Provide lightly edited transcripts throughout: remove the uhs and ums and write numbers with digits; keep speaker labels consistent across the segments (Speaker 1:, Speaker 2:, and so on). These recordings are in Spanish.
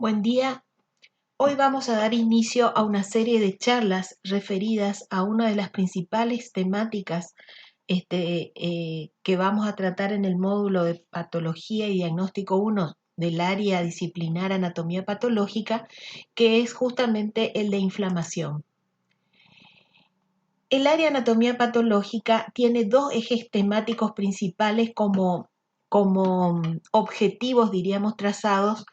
Speaker 1: Buen día. Hoy vamos a dar inicio a una serie de charlas referidas a una de las principales temáticas que vamos a tratar en el módulo de Patología y Diagnóstico 1 del área disciplinar Anatomía Patológica, que es justamente el de inflamación. El área Anatomía Patológica tiene dos ejes temáticos principales como objetivos, diríamos, trazados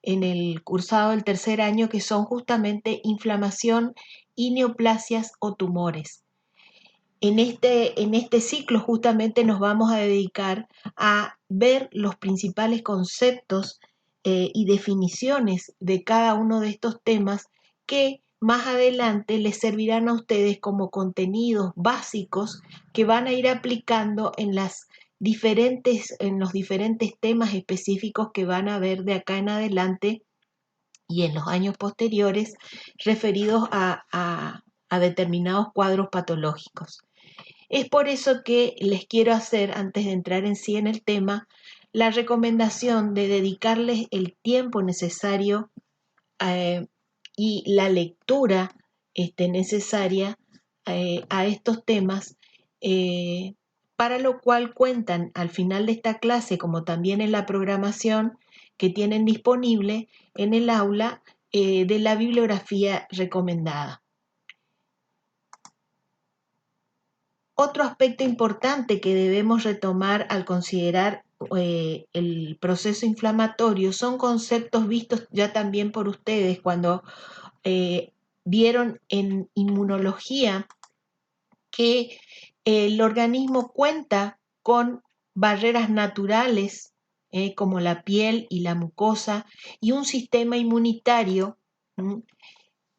Speaker 1: en el cursado del tercer año, que son justamente inflamación y neoplasias o tumores. En este ciclo justamente nos vamos a dedicar a ver los principales conceptos y definiciones de cada uno de estos temas que más adelante les servirán a ustedes como contenidos básicos que van a ir aplicando en los diferentes temas específicos que van a ver de acá en adelante y en los años posteriores referidos a determinados cuadros patológicos. Es por eso que les quiero hacer, antes de entrar en sí en el tema, la recomendación de dedicarles el tiempo necesario y la lectura necesaria a estos temas, para lo cual cuentan al final de esta clase, como también en la programación que tienen disponible en el aula, de la bibliografía recomendada. Otro aspecto importante que debemos retomar al considerar el proceso inflamatorio son conceptos vistos ya también por ustedes cuando vieron en inmunología que el organismo cuenta con barreras naturales como la piel y la mucosa y un sistema inmunitario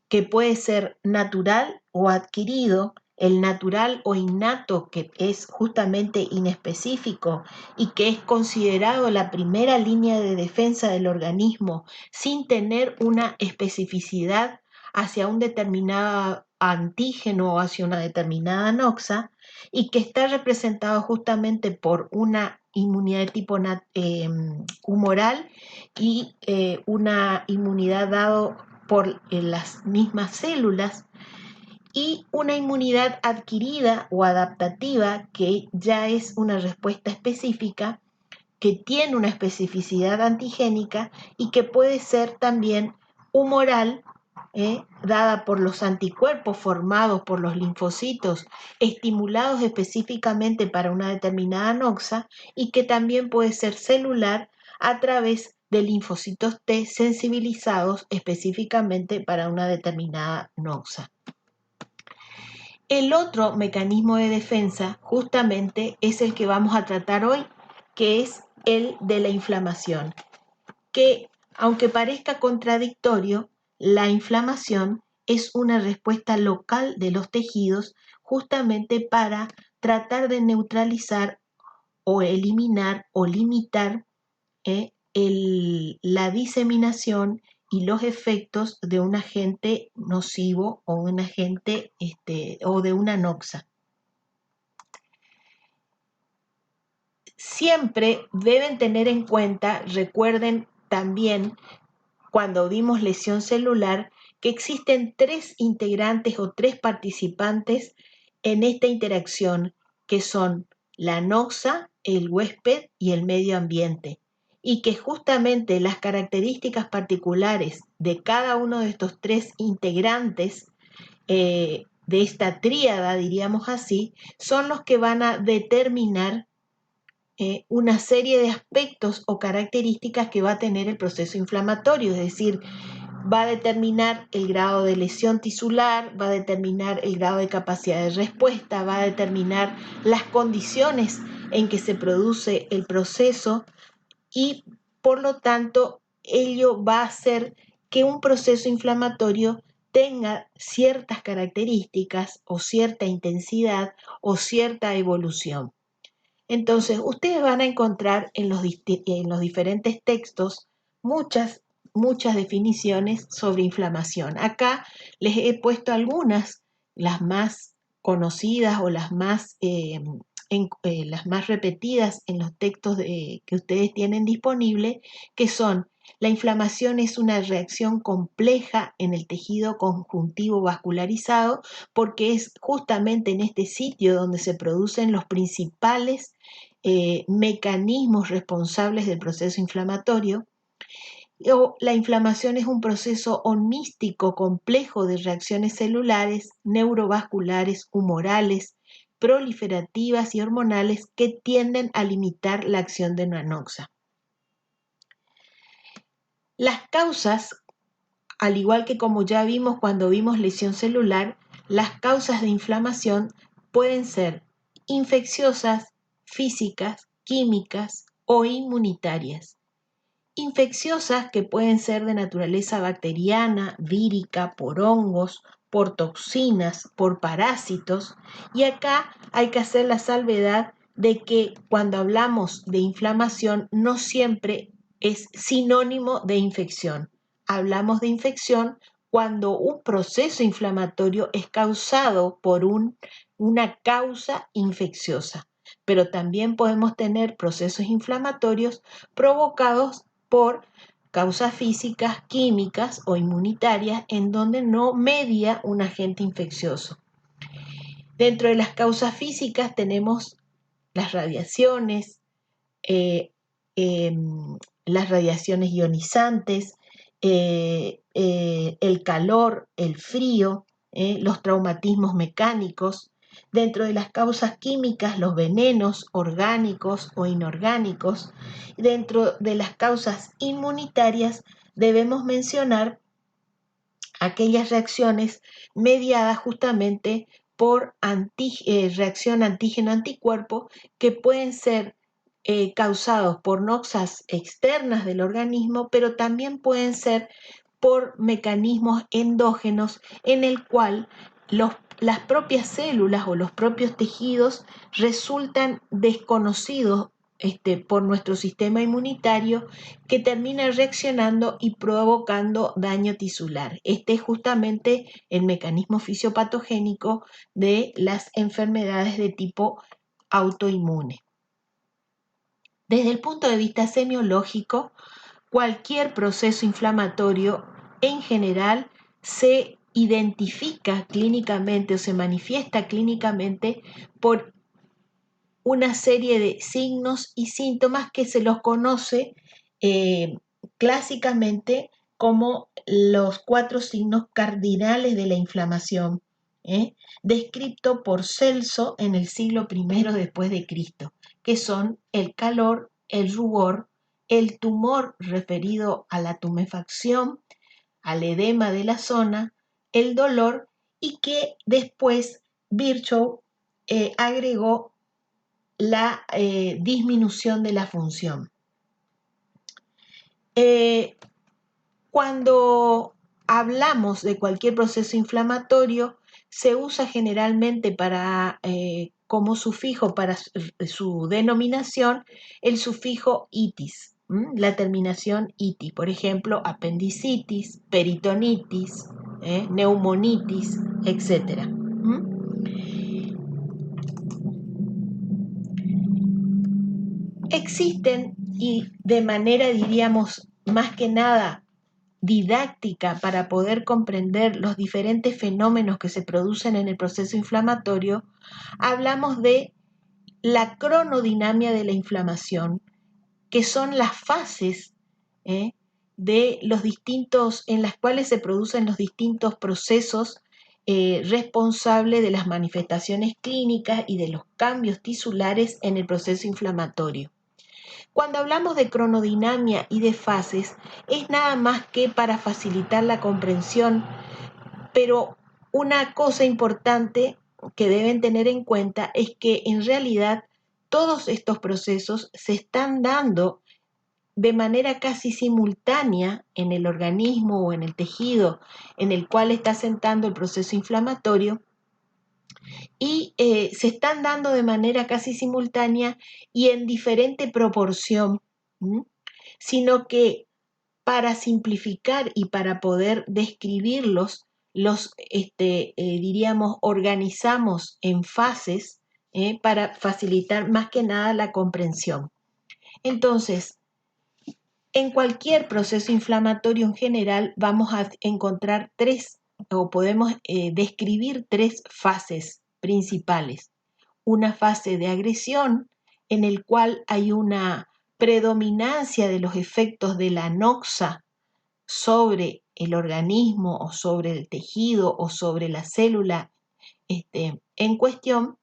Speaker 1: que puede ser natural o adquirido. El natural o innato, que es justamente inespecífico y que es considerado la primera línea de defensa del organismo sin tener una especificidad hacia un determinado antígeno o hacia una determinada noxa, y que está representado justamente por una inmunidad de tipo humoral y una inmunidad dado por las mismas células, y una inmunidad adquirida o adaptativa, que ya es una respuesta específica, que tiene una especificidad antigénica y que puede ser también humoral, dada por los anticuerpos formados por los linfocitos estimulados específicamente para una determinada noxa, y que también puede ser celular a través de linfocitos T sensibilizados específicamente para una determinada noxa. El otro mecanismo de defensa justamente es el que vamos a tratar hoy, que es el de la inflamación, que aunque parezca contradictorio, la inflamación es una respuesta local de los tejidos justamente para tratar de neutralizar o eliminar o limitar la diseminación y los efectos de un agente nocivo o un agente o de una noxa. Siempre deben tener en cuenta, recuerden también cuando vimos lesión celular, que existen tres integrantes o tres participantes en esta interacción, que son la noxa, el huésped y el medio ambiente, y que justamente las características particulares de cada uno de estos tres integrantes de esta tríada, diríamos así, son los que van a determinar una serie de aspectos o características que va a tener el proceso inflamatorio, es decir, va a determinar el grado de lesión tisular, va a determinar el grado de capacidad de respuesta, va a determinar las condiciones en que se produce el proceso, y por lo tanto ello va a hacer que un proceso inflamatorio tenga ciertas características o cierta intensidad o cierta evolución. Entonces, ustedes van a encontrar en los diferentes textos muchas definiciones sobre inflamación. Acá les he puesto algunas, las más conocidas o las más repetidas en los textos que ustedes tienen disponible, que son La inflamación es una reacción compleja en el tejido conjuntivo vascularizado porque es justamente en este sitio donde se producen los principales mecanismos responsables del proceso inflamatorio. La inflamación es un proceso holístico complejo de reacciones celulares, neurovasculares, humorales, proliferativas y hormonales que tienden a limitar la acción de una noxa. Las causas, al igual que como ya vimos cuando vimos lesión celular, las causas de inflamación pueden ser infecciosas, físicas, químicas o inmunitarias. Infecciosas que pueden ser de naturaleza bacteriana, vírica, por hongos, por toxinas, por parásitos. Y acá hay que hacer la salvedad de que cuando hablamos de inflamación no siempre es sinónimo de infección. Hablamos de infección cuando un proceso inflamatorio es causado por una causa infecciosa, pero también podemos tener procesos inflamatorios provocados por causas físicas, químicas o inmunitarias en donde no media un agente infeccioso. Dentro de las causas físicas tenemos las radiaciones, eh, eh, las radiaciones ionizantes, el calor, el frío, los traumatismos mecánicos. Dentro de las causas químicas, los venenos orgánicos o inorgánicos. Dentro de las causas inmunitarias debemos mencionar aquellas reacciones mediadas justamente por reacción antígeno-anticuerpo que pueden ser causados por noxas externas del organismo, pero también pueden ser por mecanismos endógenos en el cual las propias células o los propios tejidos resultan desconocidos por nuestro sistema inmunitario, que termina reaccionando y provocando daño tisular. Este es justamente el mecanismo fisiopatogénico de las enfermedades de tipo autoinmune. Desde el punto de vista semiológico, cualquier proceso inflamatorio en general se identifica clínicamente o se manifiesta clínicamente por una serie de signos y síntomas que se los conoce clásicamente como los 4 signos cardinales de la inflamación, descrito por Celso en el siglo I después de Cristo, que son el calor, el rubor, el tumor referido a la tumefacción, al edema de la zona, el dolor, y que después Virchow agregó la disminución de la función. Cuando hablamos de cualquier proceso inflamatorio, se usa generalmente como sufijo para su denominación el sufijo itis, la terminación itis, por ejemplo, apendicitis, peritonitis, neumonitis, etc. Existen, y de manera, diríamos, más que nada didáctica para poder comprender los diferentes fenómenos que se producen en el proceso inflamatorio, hablamos de la cronodinamia de la inflamación, que son las fases de los distintos, en las cuales se producen los distintos procesos responsables de las manifestaciones clínicas y de los cambios tisulares en el proceso inflamatorio. Cuando hablamos de cronodinamia y de fases, es nada más que para facilitar la comprensión, pero una cosa importante que deben tener en cuenta es que en realidad todos estos procesos se están dando de manera casi simultánea en el organismo o en el tejido en el cual está sentando el proceso inflamatorio, y se están dando de manera casi simultánea y en diferente proporción, sino que para simplificar y para poder describirlos, diríamos, organizamos en fases para facilitar más que nada la comprensión. Entonces, En cualquier proceso inflamatorio en general vamos a encontrar tres, o podemos describir tres fases principales. Una fase de agresión en el cual hay una predominancia de los efectos de la noxa sobre el organismo o sobre el tejido o sobre la célula en cuestión,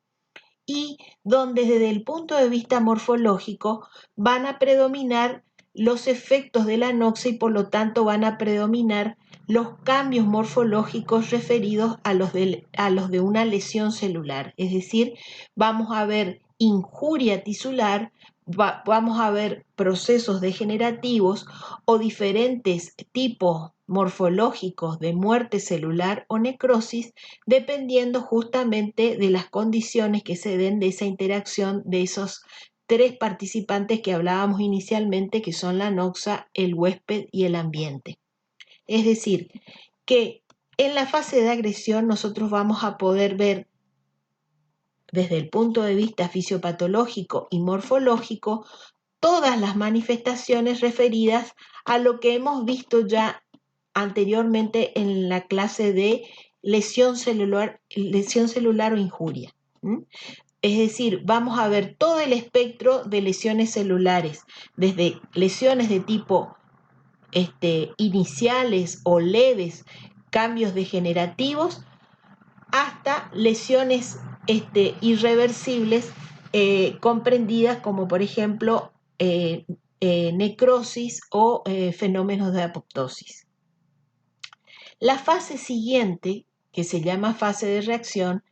Speaker 1: y donde desde el punto de vista morfológico van a predominar los efectos de la noxa y por lo tanto van a predominar los cambios morfológicos referidos a los de una lesión celular. Es decir, vamos a ver injuria tisular, vamos a ver procesos degenerativos o diferentes tipos morfológicos de muerte celular o necrosis, dependiendo justamente de las condiciones que se den de esa interacción de esos tres participantes que hablábamos inicialmente, que son la noxa, el huésped y el ambiente. Es decir, que en la fase de agresión nosotros vamos a poder ver desde el punto de vista fisiopatológico y morfológico todas las manifestaciones referidas a lo que hemos visto ya anteriormente en la clase de lesión celular o injuria. Es decir, vamos a ver todo el espectro de lesiones celulares, desde lesiones de tipo iniciales o leves, cambios degenerativos, hasta lesiones irreversibles comprendidas como por ejemplo necrosis o fenómenos de apoptosis. La fase siguiente, que se llama fase de reacción,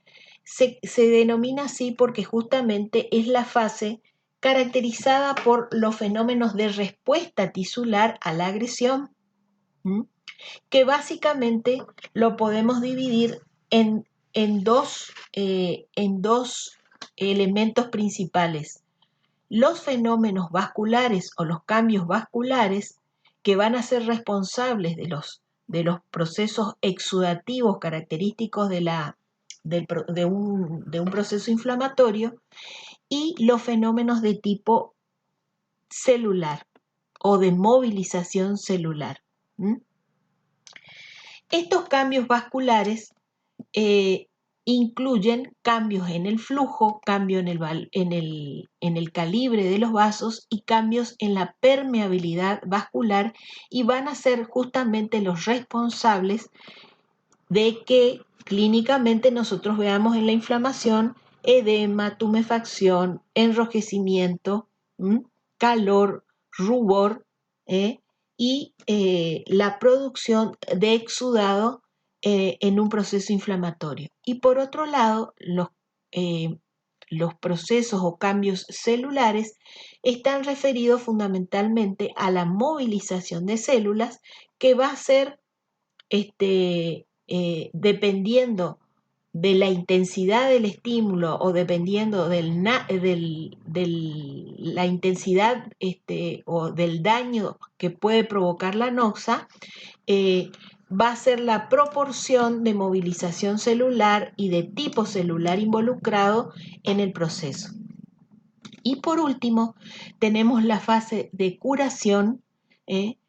Speaker 1: se denomina así porque justamente es la fase caracterizada por los fenómenos de respuesta tisular a la agresión, que básicamente lo podemos dividir en dos elementos principales. Los fenómenos vasculares o los cambios vasculares que van a ser responsables de los procesos exudativos característicos de un proceso inflamatorio, y los fenómenos de tipo celular o de movilización celular. Estos cambios vasculares incluyen cambios en el flujo, cambio en el calibre de los vasos y cambios en la permeabilidad vascular, y van a ser justamente los responsables de que clínicamente nosotros veamos en la inflamación edema, tumefacción, enrojecimiento, calor, rubor y la producción de exudado en un proceso inflamatorio. Y por otro lado, los procesos o cambios celulares están referidos fundamentalmente a la movilización de células, que va a ser dependiendo de la intensidad del estímulo o dependiendo de la intensidad o del daño que puede provocar la noxa, va a ser la proporción de movilización celular y de tipo celular involucrado en el proceso. Y por último, tenemos la fase de curación, que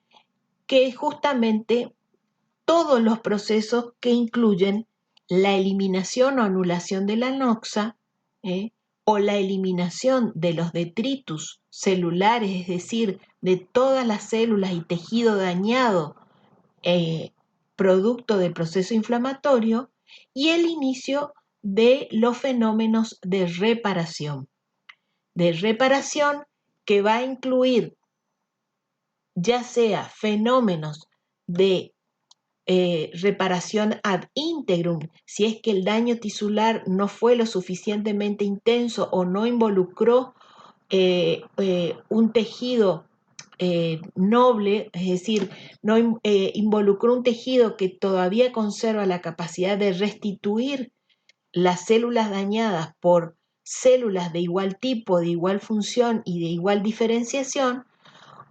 Speaker 1: es justamente todos los procesos que incluyen la eliminación o anulación de la noxa, o la eliminación de los detritus celulares, es decir, de todas las células y tejido dañado producto del proceso inflamatorio, y el inicio de los fenómenos de reparación. Que va a incluir ya sea fenómenos de reparación ad integrum, si es que el daño tisular no fue lo suficientemente intenso o no involucró un tejido noble, es decir, no involucró un tejido que todavía conserva la capacidad de restituir las células dañadas por células de igual tipo, de igual función y de igual diferenciación,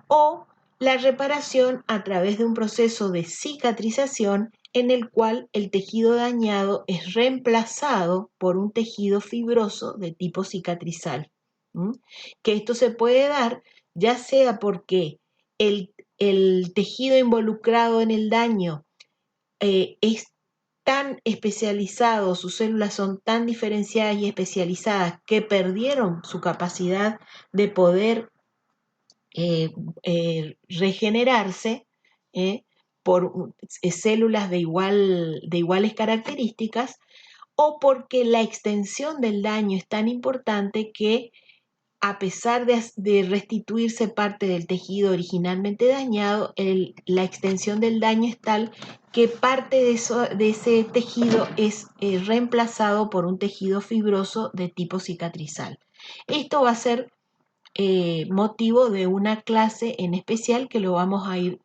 Speaker 1: o la reparación a través de un proceso de cicatrización en el cual el tejido dañado es reemplazado por un tejido fibroso de tipo cicatrizal. Que esto se puede dar ya sea porque el tejido involucrado en el daño es tan especializado, sus células son tan diferenciadas y especializadas que perdieron su capacidad de poder regenerarse por células de iguales características, o porque la extensión del daño es tan importante que a pesar de restituirse parte del tejido originalmente dañado, la extensión del daño es tal que parte de ese tejido es reemplazado por un tejido fibroso de tipo cicatrizal. Esto va a ser motivo de una clase en especial que lo vamos a ir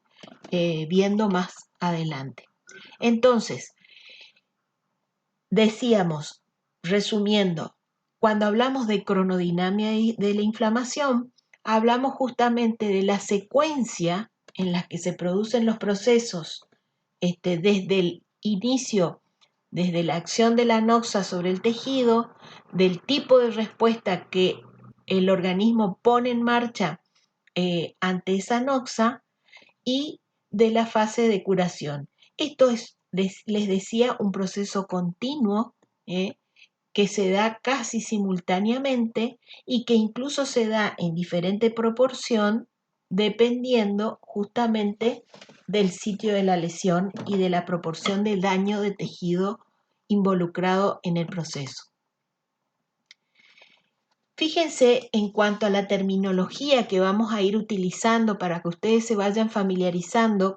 Speaker 1: viendo más adelante. Entonces, decíamos, resumiendo, cuando hablamos de cronodinámica de la inflamación, hablamos justamente de la secuencia en la que se producen los procesos desde el inicio, desde la acción de la noxa sobre el tejido, del tipo de respuesta que el organismo pone en marcha ante esa noxa y de la fase de curación. Esto es, les decía, un proceso continuo que se da casi simultáneamente y que incluso se da en diferente proporción dependiendo justamente del sitio de la lesión y de la proporción de daño de tejido involucrado en el proceso. Fíjense en cuanto a la terminología que vamos a ir utilizando para que ustedes se vayan familiarizando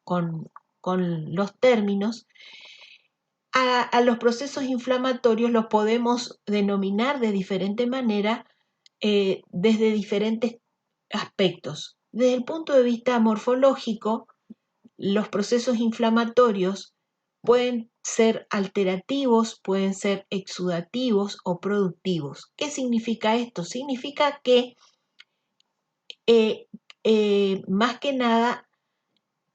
Speaker 1: con los términos. A los procesos inflamatorios los podemos denominar de diferente manera desde diferentes aspectos. Desde el punto de vista morfológico, los procesos inflamatorios pueden ser alterativos, pueden ser exudativos o productivos. ¿Qué significa esto? Significa que, más que nada,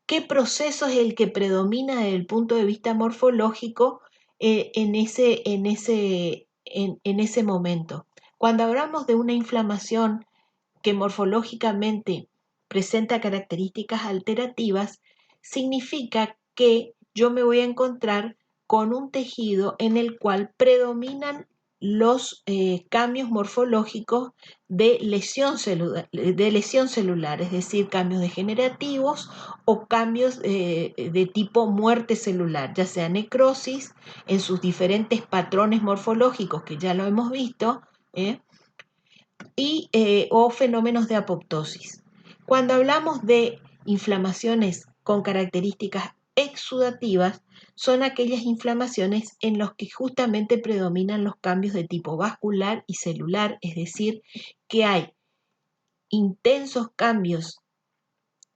Speaker 1: ¿qué proceso es el que predomina desde el punto de vista morfológico en ese momento? Cuando hablamos de una inflamación que morfológicamente presenta características alterativas, significa que yo me voy a encontrar con un tejido en el cual predominan los cambios morfológicos de lesión celular, es decir, cambios degenerativos o cambios de tipo muerte celular, ya sea necrosis en sus diferentes patrones morfológicos que ya lo hemos visto, o fenómenos de apoptosis. Cuando hablamos de inflamaciones con características exudativas, son aquellas inflamaciones en las que justamente predominan los cambios de tipo vascular y celular, es decir, que hay intensos cambios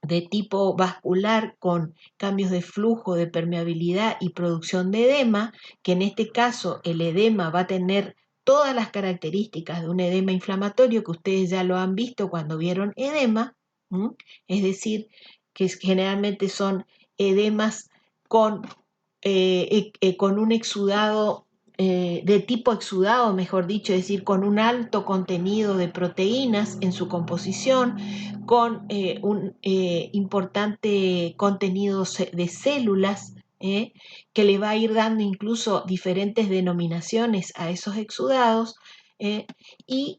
Speaker 1: de tipo vascular con cambios de flujo, de permeabilidad y producción de edema, que en este caso el edema va a tener todas las características de un edema inflamatorio que ustedes ya lo han visto cuando vieron edema, es decir, que generalmente son edemas con un exudado de tipo exudado, mejor dicho, es decir, con un alto contenido de proteínas en su composición, con un importante contenido de células, que le va a ir dando incluso diferentes denominaciones a esos exudados, y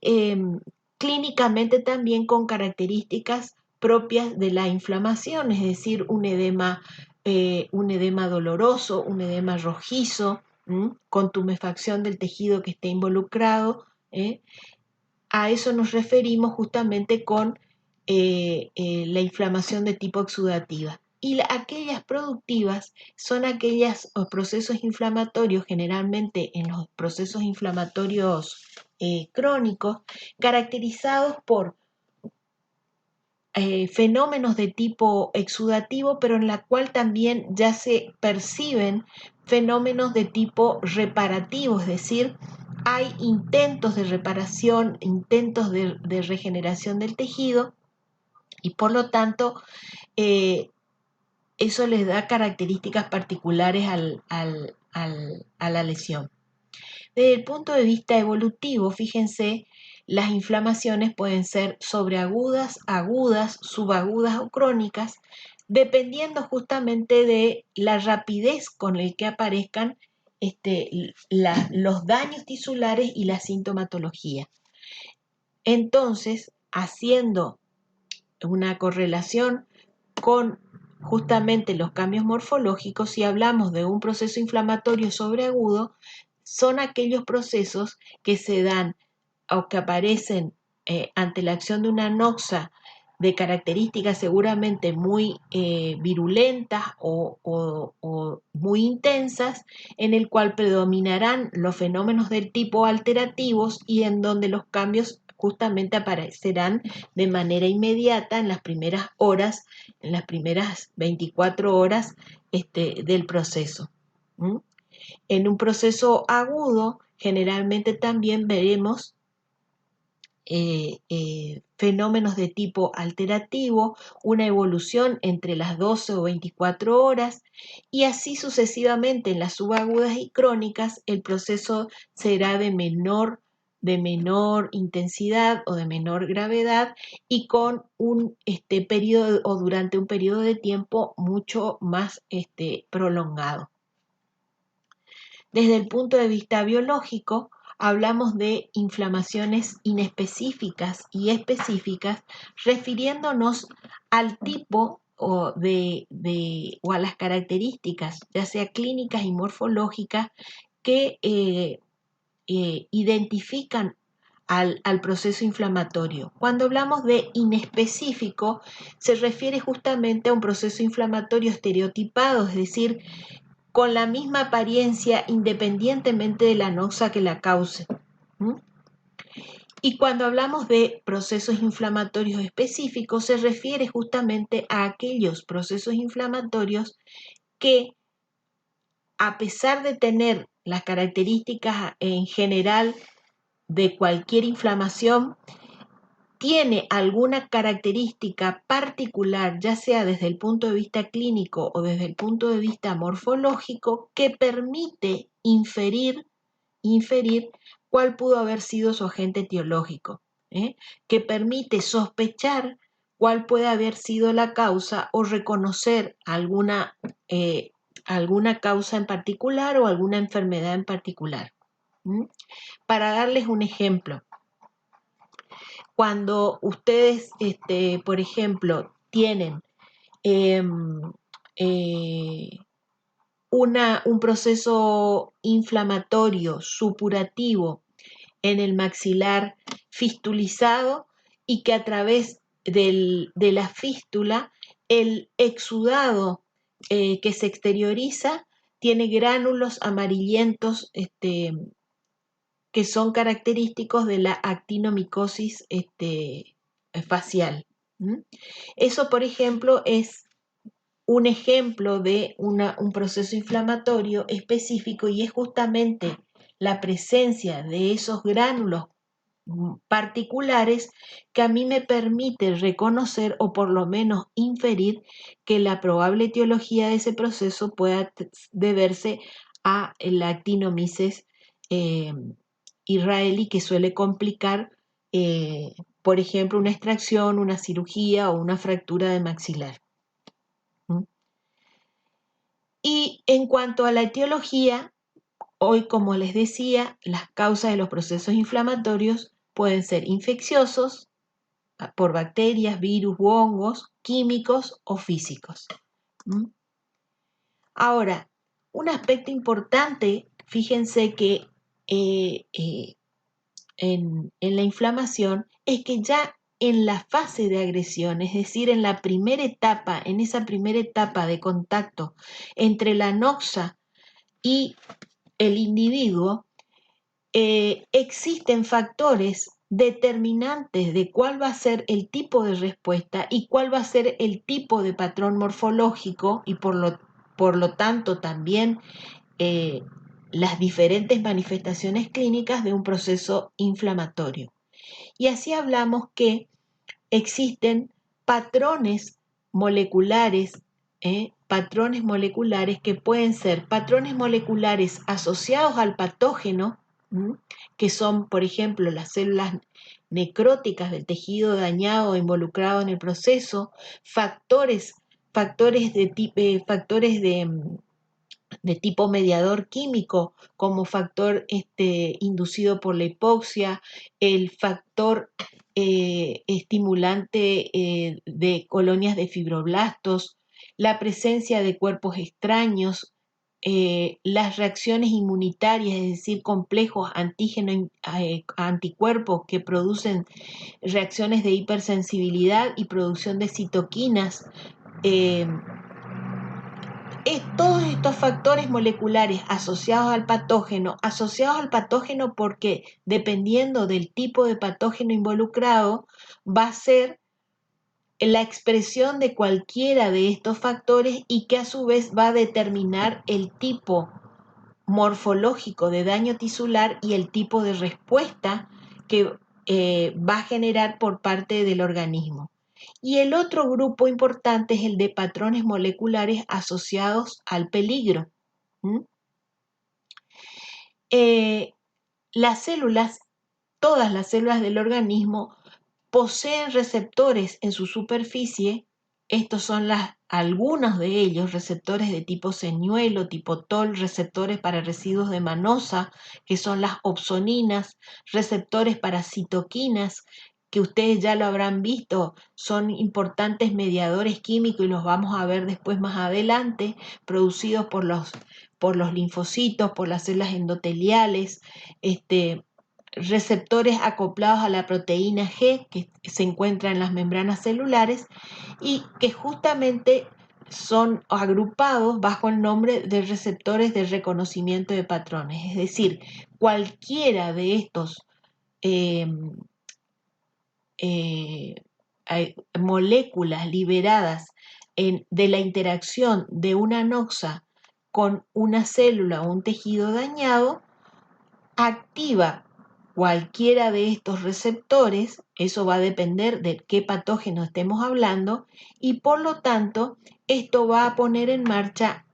Speaker 1: clínicamente también con características propias de la inflamación, es decir, un edema doloroso, un edema rojizo, con tumefacción del tejido que esté involucrado. A eso nos referimos justamente con la inflamación de tipo exudativa. Y aquellas productivas son aquellos procesos inflamatorios, generalmente en los procesos inflamatorios crónicos, caracterizados por fenómenos de tipo exudativo, pero en la cual también ya se perciben fenómenos de tipo reparativo, es decir, hay intentos de reparación, intentos de regeneración del tejido y por lo tanto eso les da características particulares a la lesión. Desde el punto de vista evolutivo, fíjense, las inflamaciones pueden ser sobreagudas, agudas, subagudas o crónicas, dependiendo justamente de la rapidez con la que aparezcan los daños tisulares y la sintomatología. Entonces, haciendo una correlación con justamente los cambios morfológicos, si hablamos de un proceso inflamatorio sobreagudo, son aquellos procesos que se dan o que aparecen ante la acción de una noxa de características seguramente muy virulentas o muy intensas, en el cual predominarán los fenómenos del tipo alterativos y en donde los cambios justamente aparecerán de manera inmediata en las primeras horas, en las primeras 24 horas del proceso. En un proceso agudo, generalmente también veremos fenómenos de tipo alterativo, una evolución entre las 12 o 24 horas y así sucesivamente. En las subagudas y crónicas el proceso será de menor intensidad o de menor gravedad y con un periodo o durante un periodo de tiempo mucho más prolongado. Desde el punto de vista biológico, hablamos de inflamaciones inespecíficas y específicas, refiriéndonos al tipo o a las características, ya sea clínicas y morfológicas, que identifican al proceso inflamatorio. Cuando hablamos de inespecífico, se refiere justamente a un proceso inflamatorio estereotipado, es decir, con la misma apariencia independientemente de la noxa que la cause. Y cuando hablamos de procesos inflamatorios específicos, se refiere justamente a aquellos procesos inflamatorios que, a pesar de tener las características en general de cualquier inflamación, tiene alguna característica particular, ya sea desde el punto de vista clínico o desde el punto de vista morfológico, que permite inferir cuál pudo haber sido su agente etiológico, que permite sospechar cuál puede haber sido la causa o reconocer alguna causa en particular o alguna enfermedad en particular. Para darles un ejemplo, cuando ustedes, por ejemplo, tienen un proceso inflamatorio supurativo en el maxilar fistulizado y que a través de la fístula el exudado que se exterioriza tiene gránulos amarillentos que son característicos de la actinomicosis facial. Eso, por ejemplo, es un ejemplo de un proceso inflamatorio específico y es justamente la presencia de esos gránulos particulares que a mí me permite reconocer o por lo menos inferir que la probable etiología de ese proceso pueda deberse a la actinomices israelí, que suele complicar, por ejemplo, una extracción, una cirugía o una fractura de maxilar. Y en cuanto a la etiología, hoy, como les decía, las causas de los procesos inflamatorios pueden ser infecciosos, por bacterias, virus u hongos, químicos o físicos. Ahora, un aspecto importante, fíjense que en la inflamación es que ya en la fase de agresión, es decir, en esa primera etapa de contacto entre la noxa y el individuo, existen factores determinantes de cuál va a ser el tipo de respuesta y cuál va a ser el tipo de patrón morfológico y por lo tanto también las diferentes manifestaciones clínicas de un proceso inflamatorio. Y así hablamos que existen patrones moleculares que pueden ser patrones moleculares asociados al patógeno, que son, por ejemplo, las células necróticas del tejido dañado o involucrado en el proceso, factores, factores de tipo mediador químico, como factor inducido por la hipoxia, el factor estimulante de colonias de fibroblastos, la presencia de cuerpos extraños, las reacciones inmunitarias, es decir, complejos anticuerpos que producen reacciones de hipersensibilidad y producción de citoquinas. Todos estos factores moleculares asociados al patógeno porque dependiendo del tipo de patógeno involucrado, va a ser la expresión de cualquiera de estos factores y que a su vez va a determinar el tipo morfológico de daño tisular y el tipo de respuesta que va a generar por parte del organismo. Y el otro grupo importante es el de patrones moleculares asociados al peligro. Las células, todas las células del organismo, poseen receptores en su superficie. Estos son algunos de ellos, receptores de tipo señuelo, tipo TOL, receptores para residuos de manosa, que son las opsoninas, receptores para citoquinas, que ustedes ya lo habrán visto, son importantes mediadores químicos y los vamos a ver después más adelante, producidos por los linfocitos, por las células endoteliales, receptores acoplados a la proteína G que se encuentra en las membranas celulares y que justamente son agrupados bajo el nombre de receptores de reconocimiento de patrones. Es decir, cualquiera de estos moléculas liberadas de la interacción de una noxa con una célula o un tejido dañado, activa cualquiera de estos receptores. Eso va a depender de qué patógeno estemos hablando, y por lo tanto esto va a poner en marcha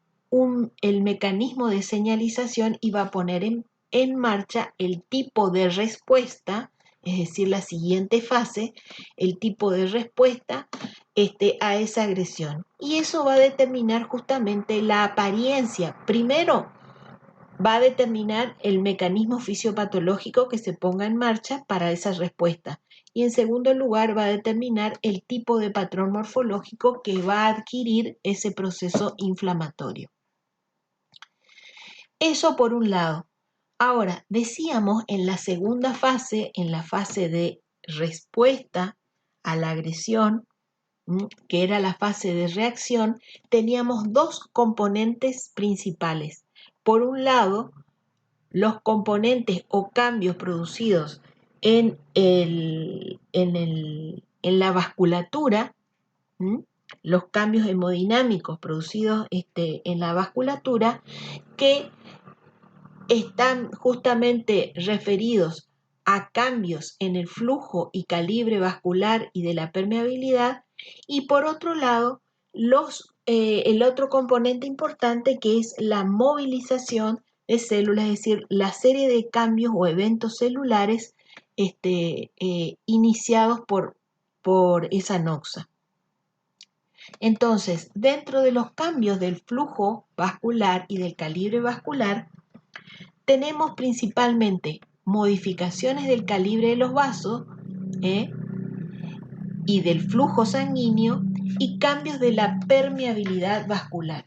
Speaker 1: el mecanismo de señalización y va a poner en marcha el tipo de respuesta, es decir, la siguiente fase, el tipo de respuesta a esa agresión. Y eso va a determinar justamente la apariencia. Primero, va a determinar el mecanismo fisiopatológico que se ponga en marcha para esa respuesta. Y en segundo lugar, va a determinar el tipo de patrón morfológico que va a adquirir ese proceso inflamatorio. Eso por un lado. Ahora, decíamos en la segunda fase, en la fase de respuesta a la agresión, que era la fase de reacción, teníamos dos componentes principales. Por un lado, los componentes o cambios producidos en la vasculatura, los cambios hemodinámicos producidos en la vasculatura, que están justamente referidos a cambios en el flujo y calibre vascular y de la permeabilidad, y por otro lado, el otro componente importante, que es la movilización de células, es decir, la serie de cambios o eventos celulares iniciados por esa noxa. Entonces, dentro de los cambios del flujo vascular y del calibre vascular, tenemos principalmente modificaciones del calibre de los vasos y del flujo sanguíneo y cambios de la permeabilidad vascular.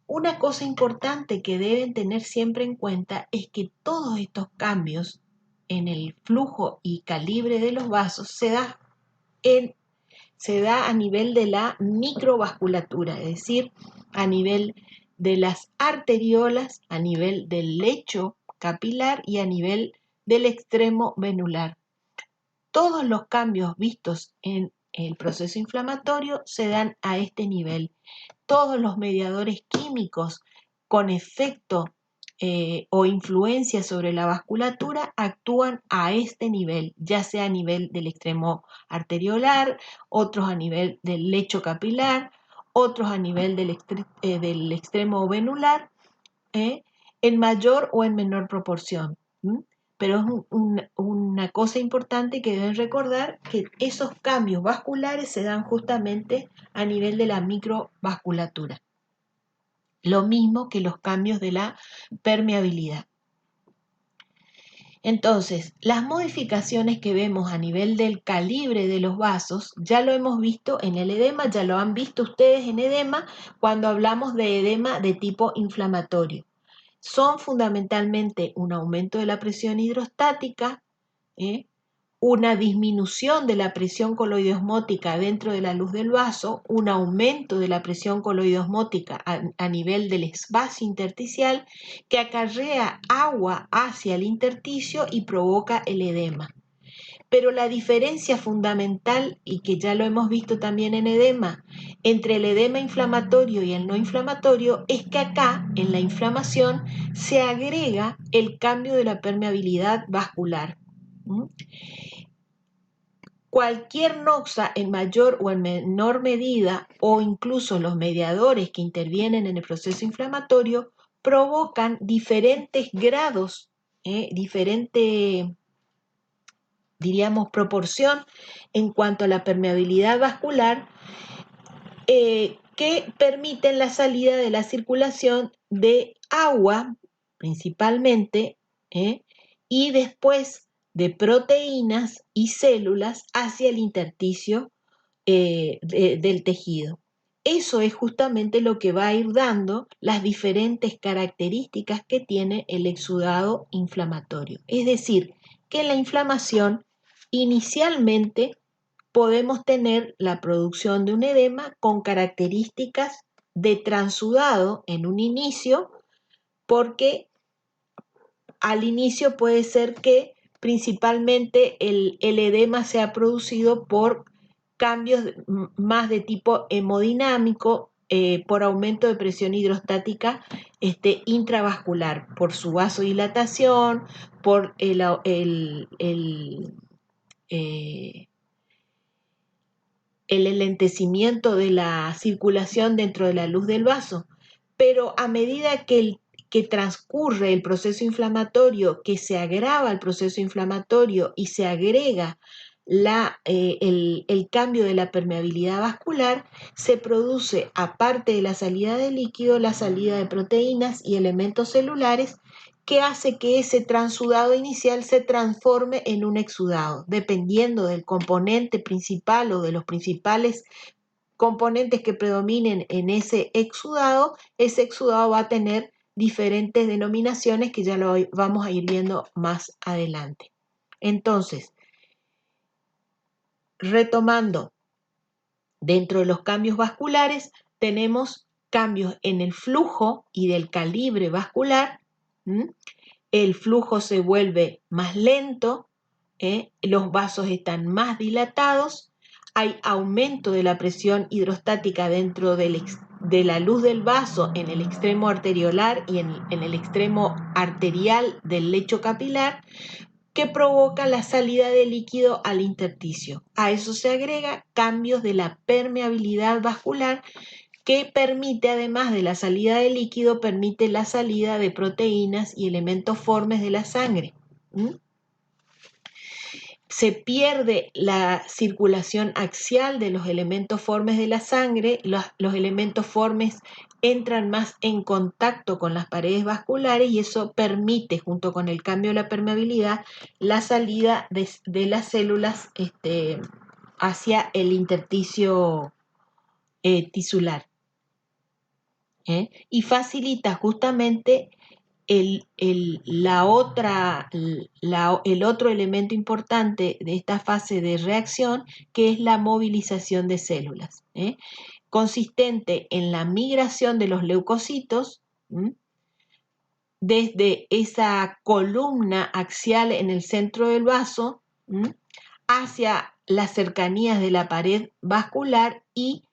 Speaker 1: Una cosa importante que deben tener siempre en cuenta es que todos estos cambios en el flujo y calibre de los vasos se da a nivel de la microvasculatura, es decir, a nivel de las arteriolas, a nivel del lecho capilar y a nivel del extremo venular. Todos los cambios vistos en el proceso inflamatorio se dan a este nivel. Todos los mediadores químicos con efecto o influencia sobre la vasculatura actúan a este nivel, ya sea a nivel del extremo arteriolar, otros a nivel del lecho capilar, otros a nivel del extremo venular, en mayor o en menor proporción. pero es una cosa importante que deben recordar, que esos cambios vasculares se dan justamente a nivel de la microvasculatura. Lo mismo que los cambios de la permeabilidad. Entonces, las modificaciones que vemos a nivel del calibre de los vasos, ya lo hemos visto en el edema, ya lo han visto ustedes en edema cuando hablamos de edema de tipo inflamatorio. Son fundamentalmente un aumento de la presión hidrostática, una disminución de la presión coloidosmótica dentro de la luz del vaso, un aumento de la presión coloidosmótica a nivel del espacio intersticial que acarrea agua hacia el intersticio y provoca el edema. Pero la diferencia fundamental, y que ya lo hemos visto también en edema, entre el edema inflamatorio y el no inflamatorio, es que acá, en la inflamación, se agrega el cambio de la permeabilidad vascular. Cualquier noxa en mayor o en menor medida, o incluso los mediadores que intervienen en el proceso inflamatorio, provocan diferentes grados, diferente, diríamos, proporción en cuanto a la permeabilidad vascular, que permiten la salida de la circulación de agua, principalmente, y después de proteínas y células hacia el intersticio del tejido. Eso es justamente lo que va a ir dando las diferentes características que tiene el exudado inflamatorio. Es decir, que en la inflamación inicialmente podemos tener la producción de un edema con características de transudado en un inicio, porque al inicio puede ser que principalmente el edema sea producido por cambios más de tipo hemodinámico, por aumento de presión hidrostática intravascular, por su vasodilatación, por el enlentecimiento de la circulación dentro de la luz del vaso. Pero a medida que transcurre el proceso inflamatorio, que se agrava el proceso inflamatorio y se agrega el cambio de la permeabilidad vascular, se produce, aparte de la salida de líquido, la salida de proteínas y elementos celulares, que hace que ese transudado inicial se transforme en un exudado, dependiendo del componente principal o de los principales componentes que predominen en ese exudado va a tener diferentes denominaciones que ya lo vamos a ir viendo más adelante. Entonces, retomando, dentro de los cambios vasculares tenemos cambios en el flujo y del calibre vascular. El flujo se vuelve más lento, los vasos están más dilatados, hay aumento de la presión hidrostática dentro de la luz del vaso en el extremo arteriolar y en el extremo arterial del lecho capilar, que provoca la salida de líquido al intersticio. A eso se agrega cambios de la permeabilidad vascular, que permite, además de la salida de líquido, permite la salida de proteínas y elementos formes de la sangre. Se pierde la circulación axial de los elementos formes de la sangre, los elementos formes entran más en contacto con las paredes vasculares y eso permite, junto con el cambio de la permeabilidad, la salida de las células hacia el intersticio tisular. Y facilita justamente el otro elemento importante de esta fase de reacción, que es la movilización de células, consistente en la migración de los leucocitos desde esa columna axial en el centro del vaso hacia las cercanías de la pared vascular y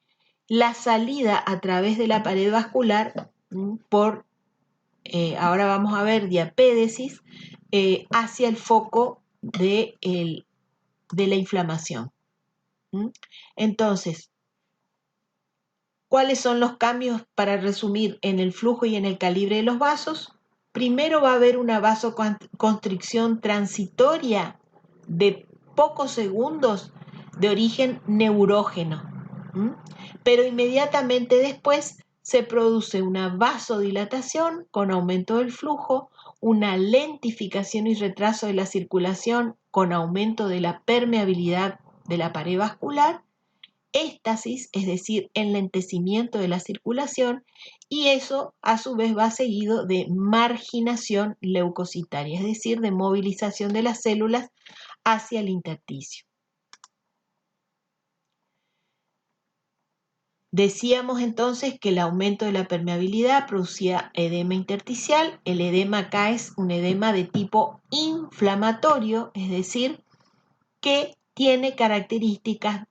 Speaker 1: la salida a través de la pared vascular por, ahora vamos a ver, diapédesis, hacia el foco de la inflamación. Entonces, ¿cuáles son los cambios, para resumir, en el flujo y en el calibre de los vasos? primero va a haber una vasoconstricción transitoria de pocos segundos de origen neurógeno, pero inmediatamente después se produce una vasodilatación con aumento del flujo, una lentificación y retraso de la circulación con aumento de la permeabilidad de la pared vascular, éstasis, es decir, enlentecimiento de la circulación, y eso a su vez va seguido de marginación leucocitaria, es decir, de movilización de las células hacia el intersticio. Decíamos entonces que el aumento de la permeabilidad producía edema intersticial. El edema acá es un edema de tipo inflamatorio, es decir, que tiene características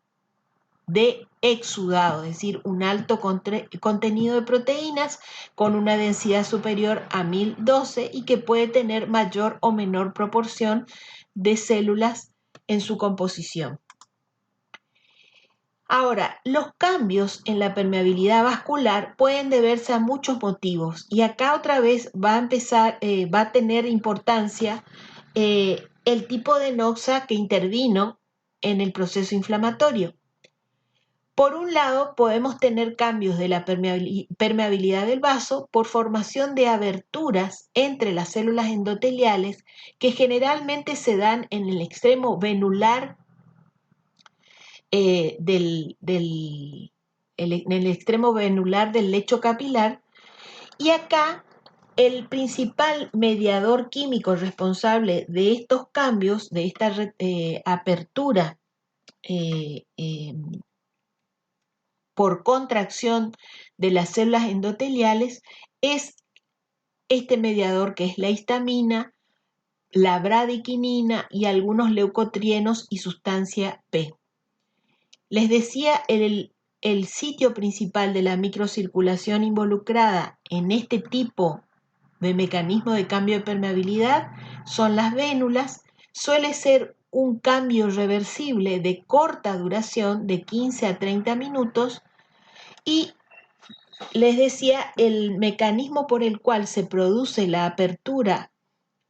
Speaker 1: de exudado, es decir, un alto contenido de proteínas con una densidad superior a 1012 y que puede tener mayor o menor proporción de células en su composición. Ahora, los cambios en la permeabilidad vascular pueden deberse a muchos motivos y acá otra vez va a tener importancia el tipo de noxa que intervino en el proceso inflamatorio. Por un lado, podemos tener cambios de la permeabilidad del vaso por formación de aberturas entre las células endoteliales que generalmente se dan en el extremo venular en el extremo venular del lecho capilar, y acá el principal mediador químico responsable de estos cambios, de esta apertura por contracción de las células endoteliales, es este mediador que es la histamina, la bradiquinina y algunos leucotrienos y sustancia P. Les decía, el sitio principal de la microcirculación involucrada en este tipo de mecanismo de cambio de permeabilidad son las vénulas. Suele ser un cambio reversible de corta duración, de 15 a 30 minutos, y les decía, el mecanismo por el cual se produce la apertura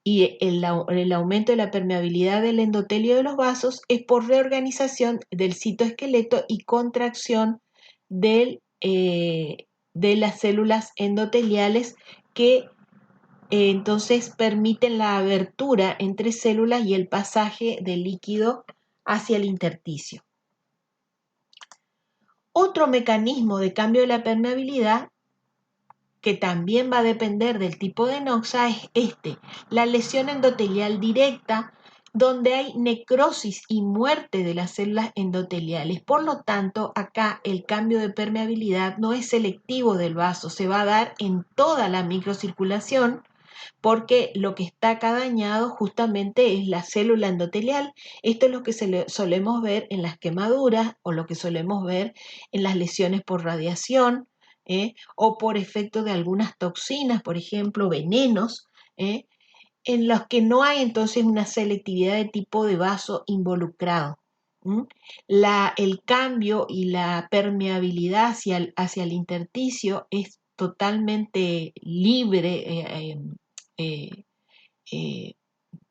Speaker 1: y el aumento de la permeabilidad del endotelio de los vasos es por reorganización del citoesqueleto y contracción de las células endoteliales que entonces permiten la abertura entre células y el pasaje del líquido hacia el intersticio. Otro mecanismo de cambio de la permeabilidad, que también va a depender del tipo de noxa, es la lesión endotelial directa, donde hay necrosis y muerte de las células endoteliales. Por lo tanto, acá el cambio de permeabilidad no es selectivo del vaso, se va a dar en toda la microcirculación, porque lo que está acá dañado justamente es la célula endotelial. Esto es lo que solemos ver en las quemaduras o lo que solemos ver en las lesiones por radiación, o por efecto de algunas toxinas, por ejemplo, venenos, en los que no hay entonces una selectividad de tipo de vaso involucrado. El cambio y la permeabilidad hacia el intersticio es totalmente libre,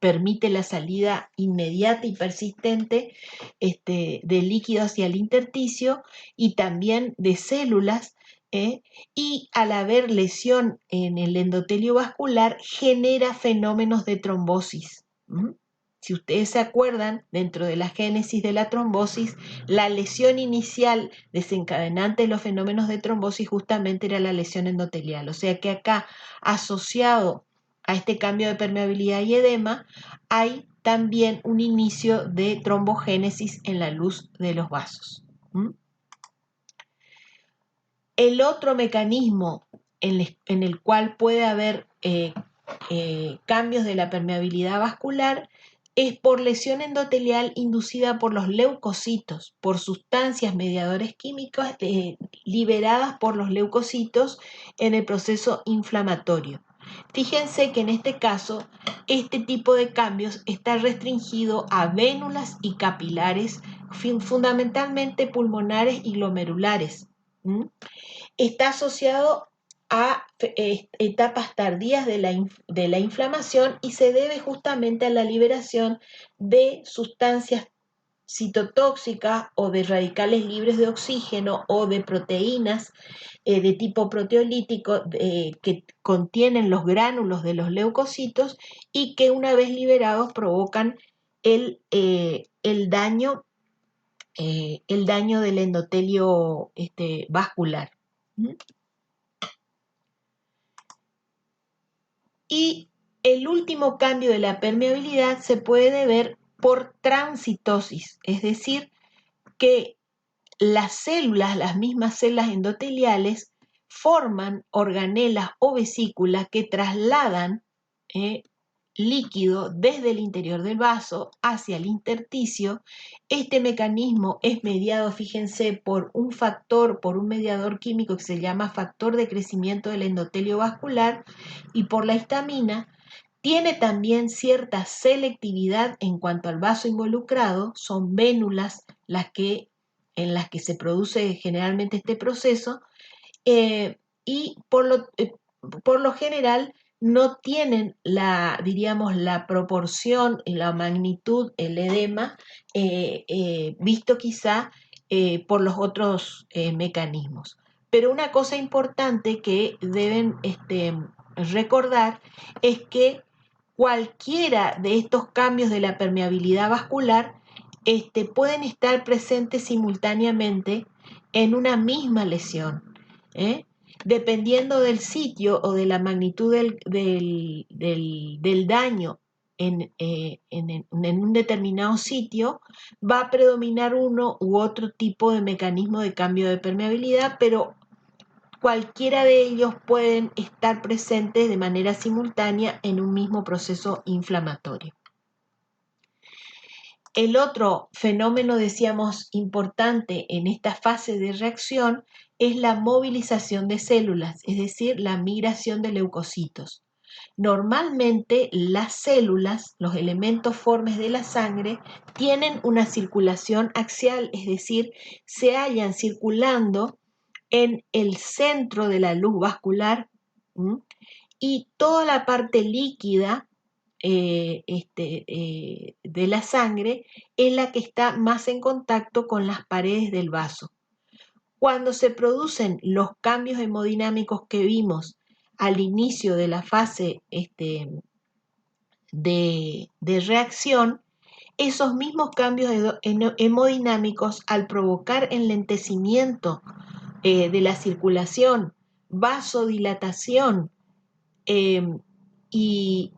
Speaker 1: permite la salida inmediata y persistente de líquido hacia el intersticio y también de células, y al haber lesión en el endotelio vascular genera fenómenos de trombosis. Si ustedes se acuerdan, dentro de la génesis de la trombosis, la lesión inicial desencadenante de los fenómenos de trombosis justamente era la lesión endotelial. O sea que acá, asociado a este cambio de permeabilidad y edema, hay también un inicio de trombogénesis en la luz de los vasos. El otro mecanismo en el cual puede haber cambios de la permeabilidad vascular es por lesión endotelial inducida por los leucocitos, por sustancias mediadores químicos liberadas por los leucocitos en el proceso inflamatorio. Fíjense que en este caso, este tipo de cambios está restringido a vénulas y capilares, fundamentalmente pulmonares y glomerulares. Está asociado a etapas tardías de la inflamación y se debe justamente a la liberación de sustancias citotóxicas o de radicales libres de oxígeno o de proteínas de tipo proteolítico que contienen los gránulos de los leucocitos y que una vez liberados provocan el daño del endotelio vascular. Y el último cambio de la permeabilidad se puede ver por transitosis, es decir, que las células, las mismas células endoteliales, forman organelas o vesículas que trasladan líquido desde el interior del vaso hacia el intersticio. Este mecanismo es mediado, fíjense, por un factor, por un mediador químico que se llama factor de crecimiento del endotelio vascular y por la histamina. Tiene también cierta selectividad en cuanto al vaso involucrado, son vénulas en las que se produce generalmente este proceso, y por lo general no tienen diríamos, la proporción y la magnitud, el edema, visto quizá por los otros mecanismos. Pero una cosa importante que deben recordar es que cualquiera de estos cambios de la permeabilidad vascular pueden estar presentes simultáneamente en una misma lesión. Dependiendo del sitio o de la magnitud del daño en un determinado sitio, va a predominar uno u otro tipo de mecanismo de cambio de permeabilidad, pero cualquiera de ellos pueden estar presentes de manera simultánea en un mismo proceso inflamatorio. El otro fenómeno, decíamos, importante en esta fase de reacción es la movilización de células, es decir, la migración de leucocitos. Normalmente las células, los elementos formes de la sangre, tienen una circulación axial, es decir, se hallan circulando en el centro de la luz vascular, y toda la parte líquida de la sangre es la que está más en contacto con las paredes del vaso. Cuando se producen los cambios hemodinámicos que vimos al inicio de la fase de reacción, esos mismos cambios hemodinámicos, al provocar enlentecimiento de la circulación, vasodilatación y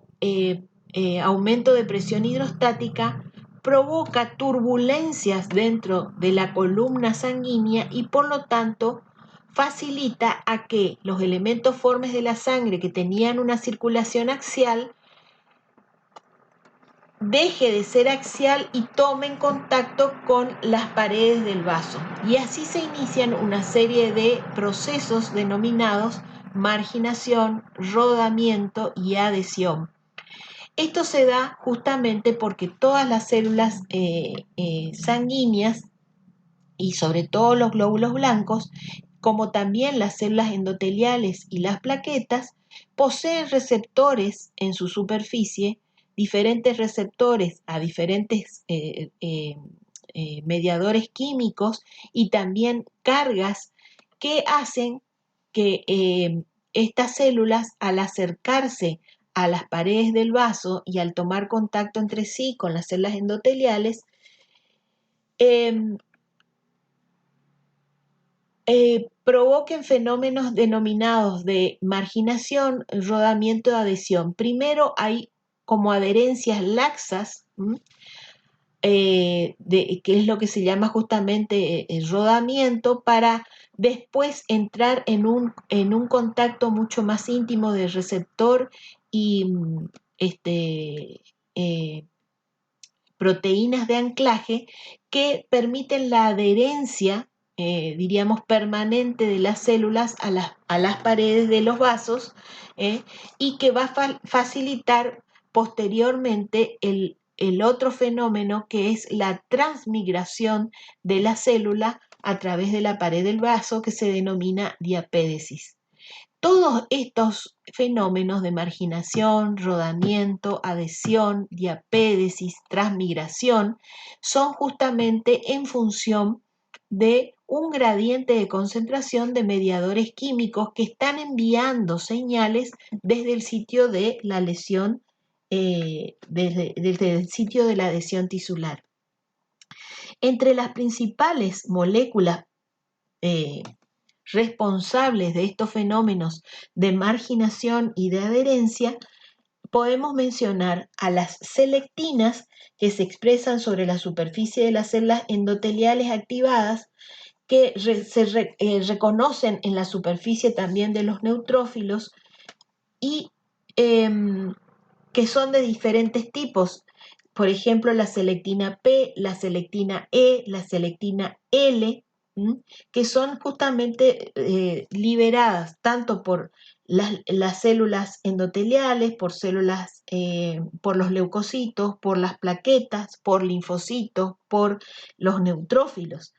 Speaker 1: aumento de presión hidrostática, provoca turbulencias dentro de la columna sanguínea y por lo tanto facilita a que los elementos formes de la sangre que tenían una circulación axial deje de ser axial y tomen contacto con las paredes del vaso. Y así se inician una serie de procesos denominados marginación, rodamiento y adhesión. Esto se da justamente porque todas las células sanguíneas y sobre todo los glóbulos blancos, como también las células endoteliales y las plaquetas, poseen receptores en su superficie, diferentes receptores a diferentes mediadores químicos y también cargas que hacen que estas células, al acercarse a las paredes del vaso y al tomar contacto entre sí con las células endoteliales, provoquen fenómenos denominados de marginación, rodamiento y adhesión. Primero hay como adherencias laxas, que es lo que se llama justamente el rodamiento, para después entrar en un contacto mucho más íntimo del receptor y proteínas de anclaje que permiten la adherencia, diríamos, permanente de las células a las paredes de los vasos, y que va a facilitar posteriormente el otro fenómeno, que es la transmigración de la célula a través de la pared del vaso, que se denomina diapédesis. Todos estos fenómenos de marginación, rodamiento, adhesión, diapédesis, transmigración, son justamente en función de un gradiente de concentración de mediadores químicos que están enviando señales desde el sitio de la lesión, desde el sitio de la adhesión tisular. Entre las principales moléculas responsables de estos fenómenos de marginación y de adherencia, podemos mencionar a las selectinas, que se expresan sobre la superficie de las células endoteliales activadas, que se reconocen en la superficie también de los neutrófilos y que son de diferentes tipos. Por ejemplo, la selectina P, la selectina E, la selectina L, que son justamente liberadas tanto por las células endoteliales, por los leucocitos, por las plaquetas, por linfocitos, por los neutrófilos.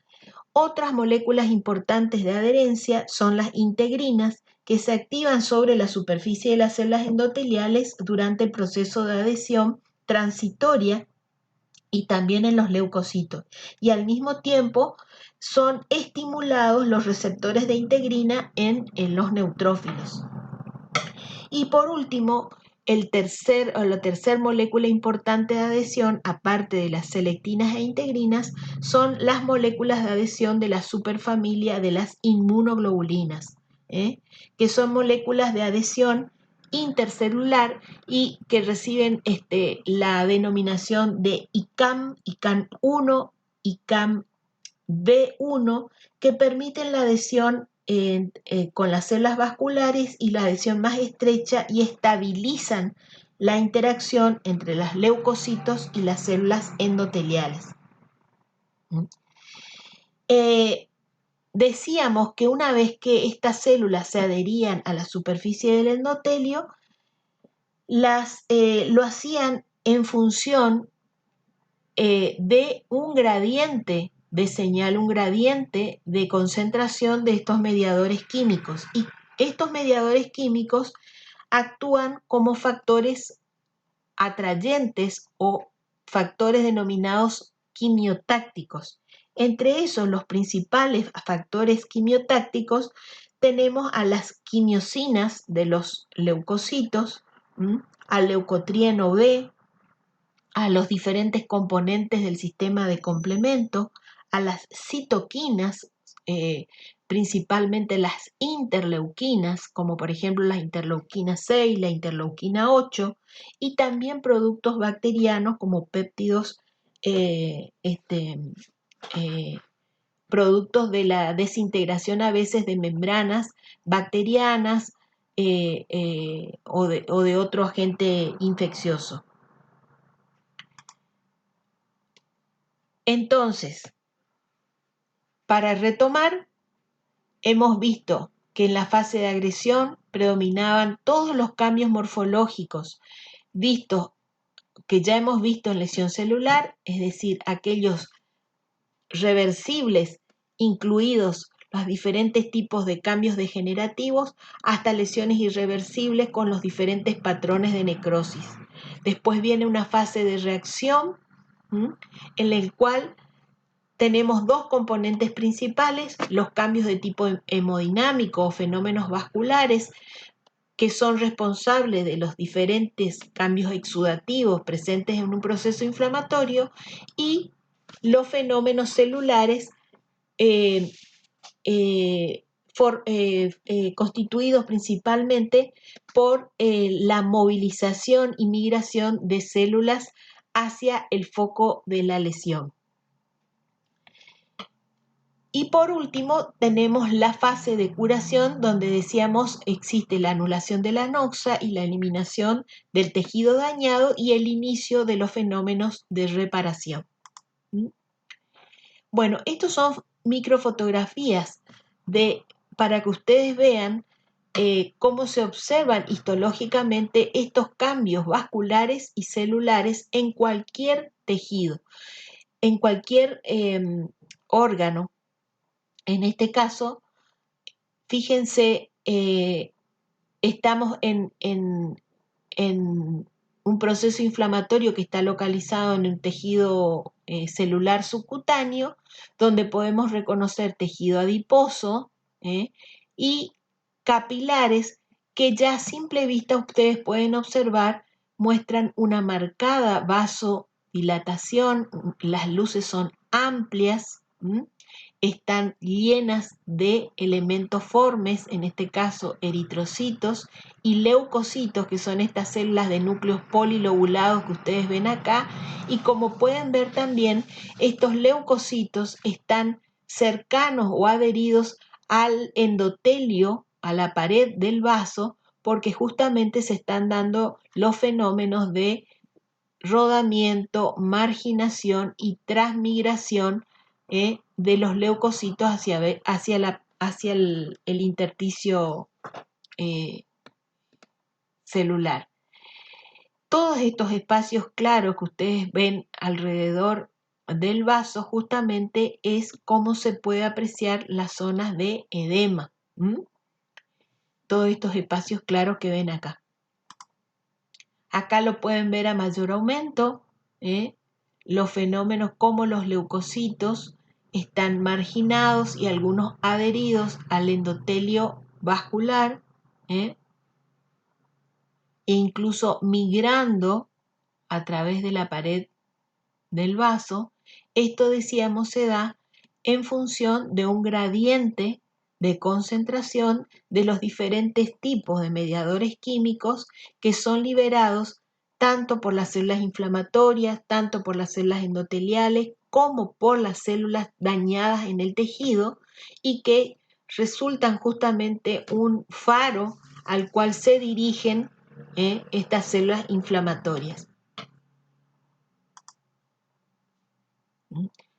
Speaker 1: Otras moléculas importantes de adherencia son las integrinas, que se activan sobre la superficie de las células endoteliales durante el proceso de adhesión transitoria y también en los leucocitos. Y al mismo tiempo son estimulados los receptores de integrina en los neutrófilos. Y por último, la tercera molécula importante de adhesión, aparte de las selectinas e integrinas, son las moléculas de adhesión de la superfamilia de las inmunoglobulinas, que son moléculas de adhesión intercelular y que reciben la denominación de ICAM, ICAM1, ICAM-B1, que permiten la adhesión con las células vasculares y la adhesión más estrecha y estabilizan la interacción entre los leucocitos y las células endoteliales. Decíamos que una vez que estas células se adherían a la superficie del endotelio, lo hacían en función de un gradiente de señal, un gradiente de concentración de estos mediadores químicos. Y estos mediadores químicos actúan como factores atrayentes o factores denominados quimiotácticos. Entre esos, los principales factores quimiotácticos, tenemos a las quimiosinas de los leucocitos, al leucotrieno B, a los diferentes componentes del sistema de complemento, a las citoquinas, principalmente las interleuquinas, como por ejemplo la interleuquina 6, la interleuquina 8, y también productos bacterianos como péptidos, productos de la desintegración a veces de membranas bacterianas o de otro agente infeccioso. Entonces, para retomar, hemos visto que en la fase de agresión predominaban todos los cambios morfológicos que ya hemos visto en lesión celular, es decir, aquellos reversibles, incluidos los diferentes tipos de cambios degenerativos, hasta lesiones irreversibles con los diferentes patrones de necrosis. Después viene una fase de reacción, en el cual tenemos dos componentes principales: los cambios de tipo hemodinámico o fenómenos vasculares, que son responsables de los diferentes cambios exudativos presentes en un proceso inflamatorio, y los fenómenos celulares constituidos principalmente por la movilización y migración de células hacia el foco de la lesión. Y por último tenemos la fase de curación, donde decíamos existe la anulación de la anoxa y la eliminación del tejido dañado y el inicio de los fenómenos de reparación. Bueno, estos son microfotografías para que ustedes vean cómo se observan histológicamente estos cambios vasculares y celulares en cualquier tejido, en cualquier órgano. En este caso, fíjense estamos en un proceso inflamatorio que está localizado en un tejido celular subcutáneo, donde podemos reconocer tejido adiposo y capilares que ya a simple vista ustedes pueden observar muestran una marcada vasodilatación, las luces son amplias, están llenas de elementos formes, en este caso eritrocitos y leucocitos, que son estas células de núcleos polilobulados que ustedes ven acá, y como pueden ver también, estos leucocitos están cercanos o adheridos al endotelio, a la pared del vaso, porque justamente se están dando los fenómenos de rodamiento, marginación y transmigración de los leucocitos hacia el intersticio celular. Todos estos espacios claros que ustedes ven alrededor del vaso justamente es cómo se puede apreciar las zonas de edema. Todos estos espacios claros que ven acá. Acá lo pueden ver a mayor aumento, los fenómenos como los leucocitos están marginados y algunos adheridos al endotelio vascular, e incluso migrando a través de la pared del vaso. Esto, decíamos, se da en función de un gradiente de concentración de los diferentes tipos de mediadores químicos que son liberados tanto por las células inflamatorias, tanto por las células endoteliales, como por las células dañadas en el tejido, y que resultan justamente un faro al cual se dirigen estas células inflamatorias.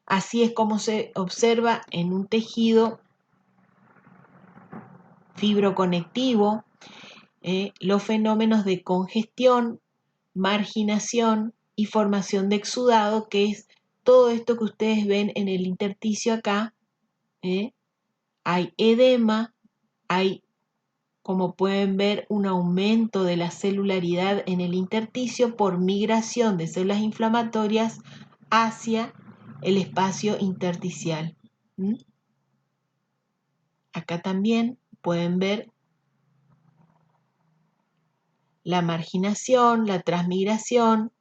Speaker 1: Así es como se observa en un tejido fibroconectivo los fenómenos de congestión, marginación y formación de exudado, que es todo esto que ustedes ven en el intersticio acá. Hay edema, hay, como pueden ver, un aumento de la celularidad en el intersticio por migración de células inflamatorias hacia el espacio intersticial. Acá también pueden ver la marginación, la transmigración,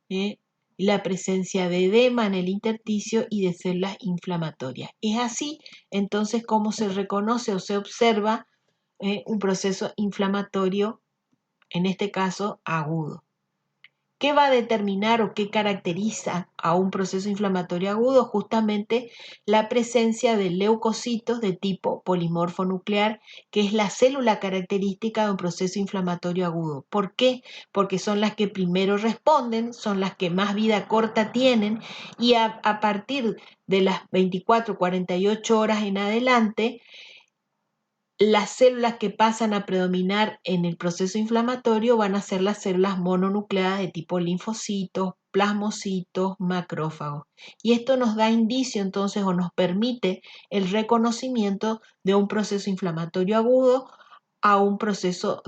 Speaker 1: la presencia de edema en el intersticio y de células inflamatorias. Es así, entonces, como se reconoce o se observa un proceso inflamatorio, en este caso agudo. ¿Qué va a determinar o qué caracteriza a un proceso inflamatorio agudo? Justamente la presencia de leucocitos de tipo polimorfo nuclear, que es la célula característica de un proceso inflamatorio agudo. ¿Por qué? Porque son las que primero responden, son las que más vida corta tienen, y a partir de las 24-48 horas en adelante, las células que pasan a predominar en el proceso inflamatorio van a ser las células mononucleadas de tipo linfocitos, plasmocitos, macrófagos. Y esto nos da indicio entonces o nos permite el reconocimiento de un proceso inflamatorio agudo a un proceso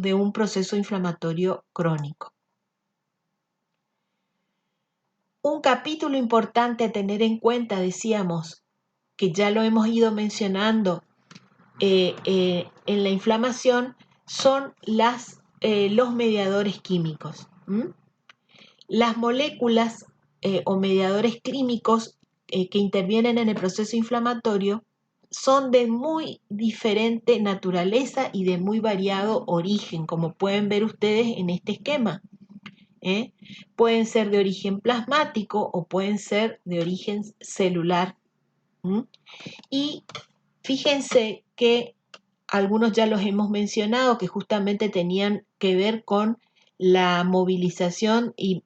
Speaker 1: inflamatorio crónico. Un capítulo importante a tener en cuenta, decíamos, que ya lo hemos ido mencionando en la inflamación, son los mediadores químicos. Las moléculas o mediadores químicos que intervienen en el proceso inflamatorio son de muy diferente naturaleza y de muy variado origen, como pueden ver ustedes en este esquema. Pueden ser de origen plasmático o pueden ser de origen celular. Y fíjense que algunos ya los hemos mencionado, que justamente tenían que ver con la movilización y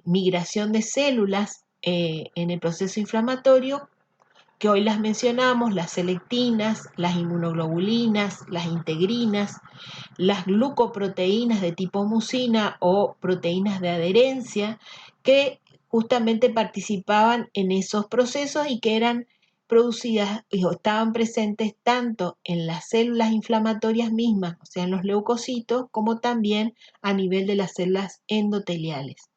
Speaker 1: migración de células en el proceso inflamatorio, que hoy las mencionamos: las selectinas, las inmunoglobulinas, las integrinas, las glucoproteínas de tipo mucina o proteínas de adherencia, que justamente participaban en esos procesos y que eran producidas o estaban presentes tanto en las células inflamatorias mismas, o sea, en los leucocitos, como también a nivel de las células endoteliales.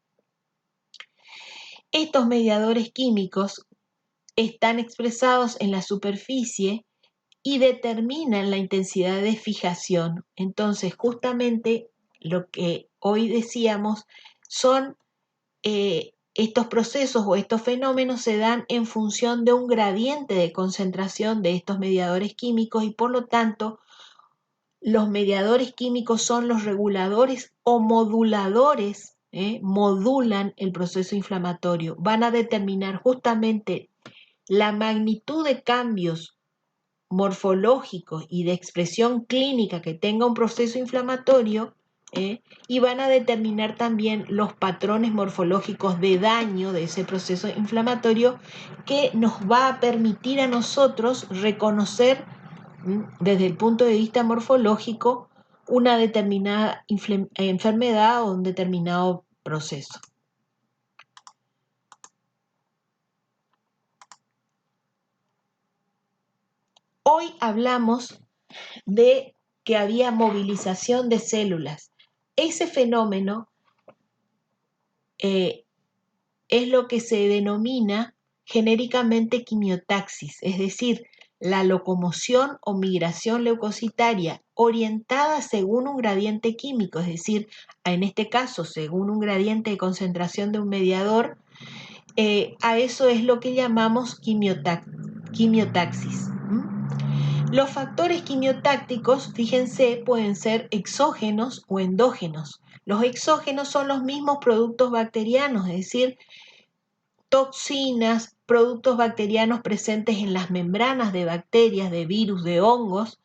Speaker 1: Estos mediadores químicos están expresados en la superficie y determinan la intensidad de fijación. Entonces, justamente lo que hoy decíamos son estos procesos o estos fenómenos se dan en función de un gradiente de concentración de estos mediadores químicos y por lo tanto los mediadores químicos son los reguladores o moduladores, modulan el proceso inflamatorio, van a determinar justamente la magnitud de cambios morfológicos y de expresión clínica que tenga un proceso inflamatorio, y van a determinar también los patrones morfológicos de daño de ese proceso inflamatorio que nos va a permitir a nosotros reconocer desde el punto de vista morfológico una determinada enfermedad o un determinado proceso. Hoy hablamos de que había movilización de células. Ese fenómeno es lo que se denomina genéricamente quimiotaxis, es decir, la locomoción o migración leucocitaria orientada según un gradiente químico, es decir, en este caso, según un gradiente de concentración de un mediador, a eso es lo que llamamos quimiotaxis. Los factores quimiotácticos, fíjense, pueden ser exógenos o endógenos. Los exógenos son los mismos productos bacterianos, es decir, toxinas, productos bacterianos presentes en las membranas de bacterias, de virus, de hongos,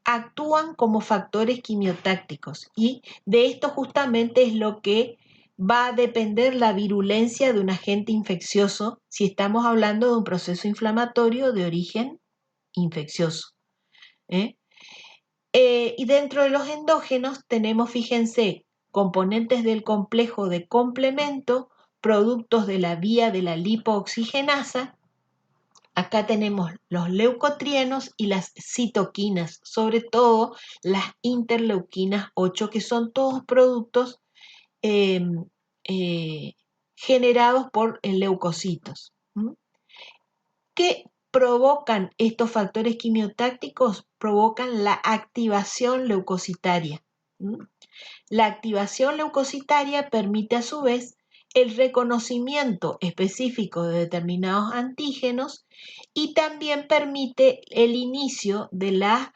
Speaker 1: actúan como factores quimiotácticos. Y de esto justamente es lo que va a depender la virulencia de un agente infeccioso si estamos hablando de un proceso inflamatorio de origen infeccioso. Y dentro de los endógenos tenemos, fíjense, componentes del complejo de complemento, productos de la vía de la lipooxigenasa. Acá tenemos los leucotrienos y las citoquinas, sobre todo las interleuquinas 8, que son todos productos generados por leucocitos. ¿Qué provocan estos factores quimiotácticos? Provocan la activación leucocitaria. La activación leucocitaria permite a su vez el reconocimiento específico de determinados antígenos y también permite el inicio de la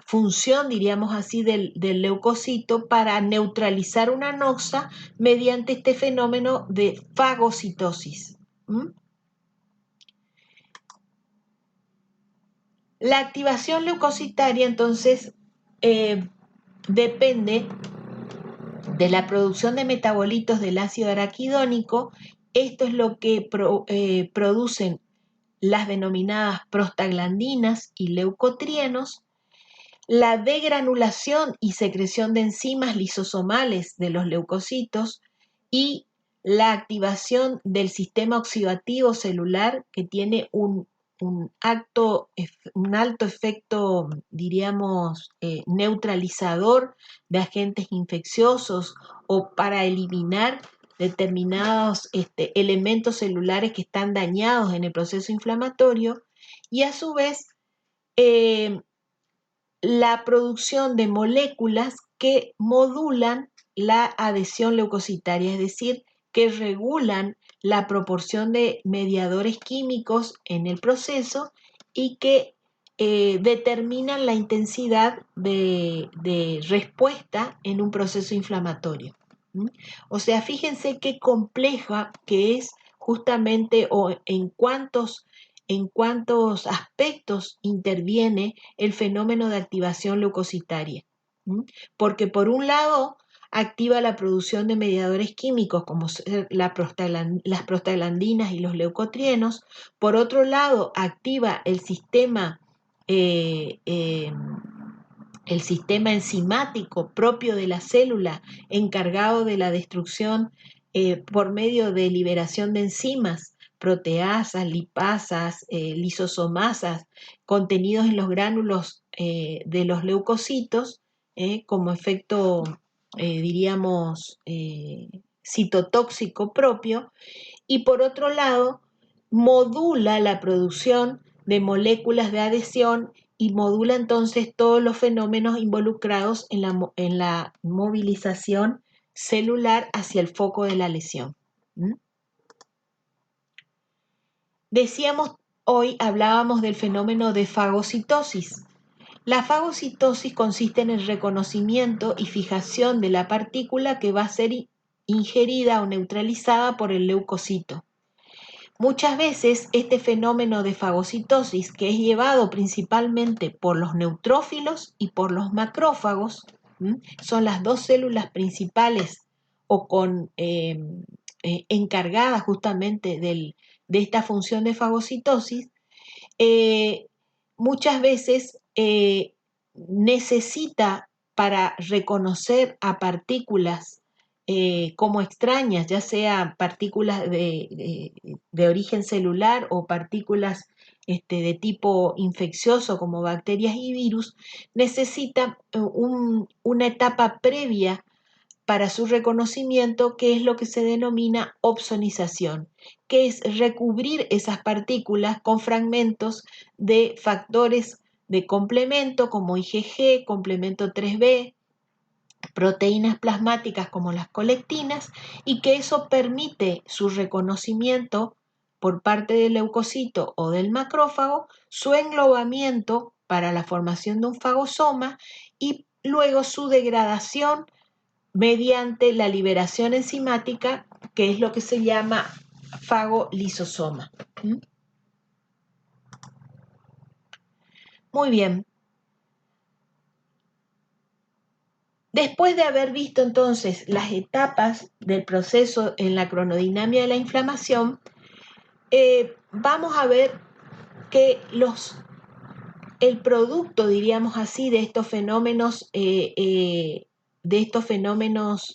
Speaker 1: función, diríamos así, del leucocito para neutralizar una noxa mediante este fenómeno de fagocitosis. La activación leucocitaria, entonces, depende de la producción de metabolitos del ácido araquidónico. Esto es lo que producen las denominadas prostaglandinas y leucotrienos, la degranulación y secreción de enzimas lisosomales de los leucocitos y la activación del sistema oxidativo celular que tiene un alto efecto, diríamos, neutralizador de agentes infecciosos o para eliminar determinados elementos celulares que están dañados en el proceso inflamatorio, y a su vez la producción de moléculas que modulan la adhesión leucocitaria, es decir, que regulan la proporción de mediadores químicos en el proceso y que determinan la intensidad de respuesta en un proceso inflamatorio. O sea, fíjense qué compleja que es justamente o en cuántos aspectos interviene el fenómeno de activación leucocitaria. Porque por un lado activa la producción de mediadores químicos como las prostaglandinas y los leucotrienos. Por otro lado activa el sistema enzimático propio de la célula encargado de la destrucción por medio de liberación de enzimas, proteasas, lipasas, lisosomasas, contenidos en los gránulos de los leucocitos, como efecto, diríamos, citotóxico propio, y por otro lado, modula la producción de moléculas de adhesión y modula entonces todos los fenómenos involucrados en la movilización celular hacia el foco de la lesión. Decíamos, hoy hablábamos del fenómeno de fagocitosis. La fagocitosis consiste en el reconocimiento y fijación de la partícula que va a ser ingerida o neutralizada por el leucocito. Muchas veces este fenómeno de fagocitosis, que es llevado principalmente por los neutrófilos y por los macrófagos, son las dos células principales o encargadas justamente de esta función de fagocitosis, muchas veces necesita, para reconocer a partículas como extrañas, ya sea partículas de origen celular o partículas de tipo infeccioso como bacterias y virus, necesita una etapa previa para su reconocimiento, que es lo que se denomina opsonización, que es recubrir esas partículas con fragmentos de factores de complemento como IgG, complemento 3B, proteínas plasmáticas como las colectinas, y que eso permite su reconocimiento por parte del leucocito o del macrófago, su englobamiento para la formación de un fagosoma y luego su degradación mediante la liberación enzimática, que es lo que se llama fagolisosoma. Muy bien. Después de haber visto entonces las etapas del proceso en la cronodinámica de la inflamación, vamos a ver que el producto, diríamos así, de estos fenómenos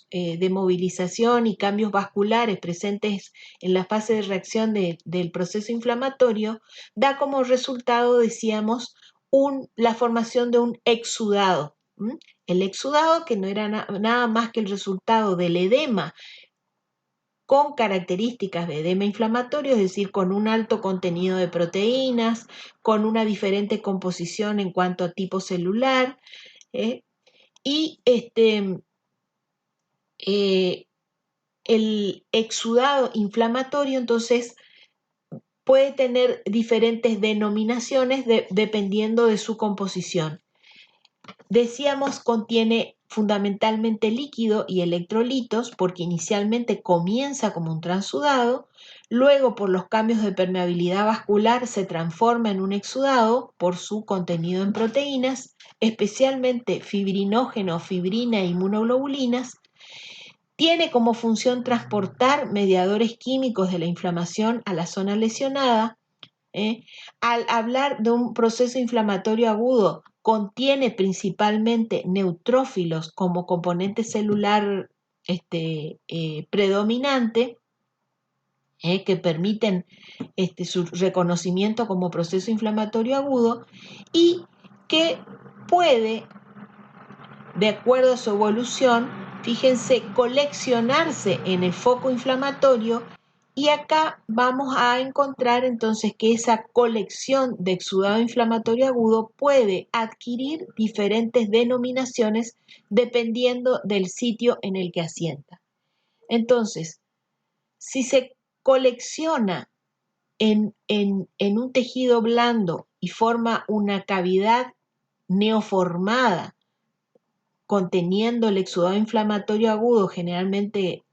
Speaker 1: de movilización y cambios vasculares presentes en la fase de reacción del proceso inflamatorio, da como resultado, decíamos, la formación de un exudado. El exudado, que no era nada más que el resultado del edema con características de edema inflamatorio, es decir, con un alto contenido de proteínas, con una diferente composición en cuanto a tipo celular, y el exudado inflamatorio entonces puede tener diferentes denominaciones dependiendo de su composición. Decíamos, contiene fundamentalmente líquido y electrolitos, porque inicialmente comienza como un transudado, luego por los cambios de permeabilidad vascular se transforma en un exudado por su contenido en proteínas, especialmente fibrinógeno, fibrina e inmunoglobulinas. Tiene como función transportar mediadores químicos de la inflamación a la zona lesionada. Al hablar de un proceso inflamatorio agudo, contiene principalmente neutrófilos como componente celular predominante, que permiten su reconocimiento como proceso inflamatorio agudo, y que puede, de acuerdo a su evolución, fíjense, coleccionarse en el foco inflamatorio. Y acá vamos a encontrar entonces que esa colección de exudado inflamatorio agudo puede adquirir diferentes denominaciones dependiendo del sitio en el que asienta. Entonces, si se colecciona en un tejido blando y forma una cavidad neoformada conteniendo el exudado inflamatorio agudo, generalmente,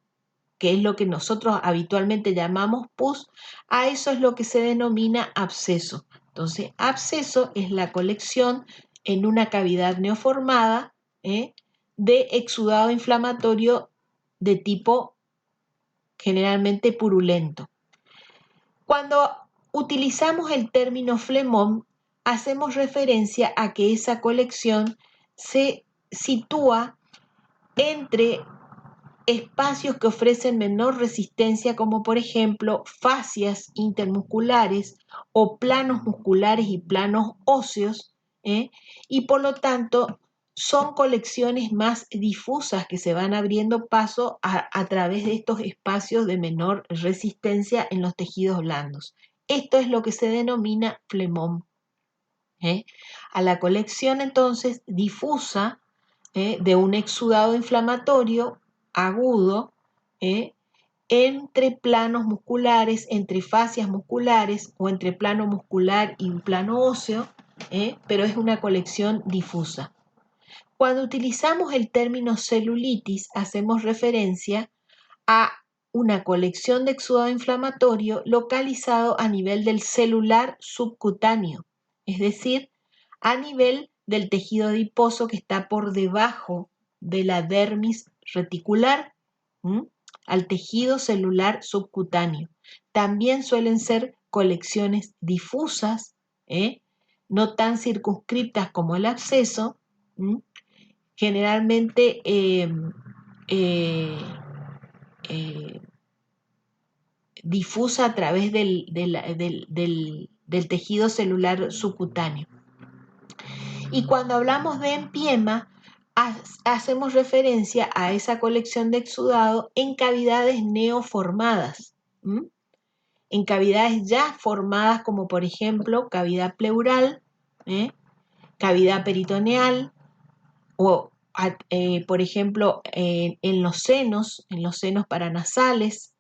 Speaker 1: que es lo que nosotros habitualmente llamamos pus, a eso es lo que se denomina absceso. Entonces, absceso es la colección en una cavidad neoformada de exudado inflamatorio de tipo generalmente purulento. Cuando utilizamos el término flemón, hacemos referencia a que esa colección se sitúa entre espacios que ofrecen menor resistencia, como por ejemplo fascias intermusculares o planos musculares y planos óseos, y por lo tanto son colecciones más difusas que se van abriendo paso a través de estos espacios de menor resistencia en los tejidos blandos. Esto es lo que se denomina flemón. A la colección entonces difusa de un exudado inflamatorio agudo entre planos musculares, entre fascias musculares o entre plano muscular y un plano óseo, pero es una colección difusa. Cuando utilizamos el término celulitis, hacemos referencia a una colección de exudado inflamatorio localizado a nivel del celular subcutáneo, es decir, a nivel del tejido adiposo que está por debajo de la dermis reticular, al tejido celular subcutáneo. También suelen ser colecciones difusas, no tan circunscriptas como el absceso, generalmente difusa a través del tejido celular subcutáneo. Y cuando hablamos de empiema, hacemos referencia a esa colección de exudado en cavidades neoformadas, en cavidades ya formadas como por ejemplo cavidad pleural, cavidad peritoneal o por ejemplo en los senos paranasales.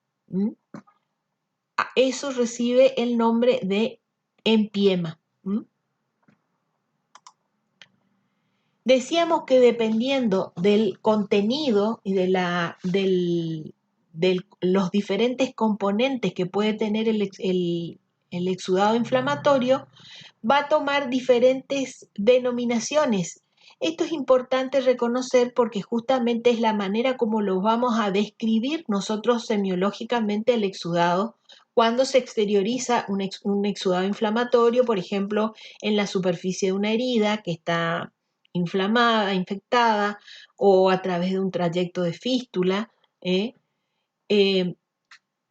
Speaker 1: Eso recibe el nombre de empiema. Decíamos que dependiendo del contenido y de los diferentes componentes que puede tener el exudado inflamatorio, va a tomar diferentes denominaciones. Esto es importante reconocer porque justamente es la manera como lo vamos a describir nosotros semiológicamente el exudado cuando se exterioriza un exudado inflamatorio, por ejemplo, en la superficie de una herida que está inflamada, infectada, o a través de un trayecto de fístula.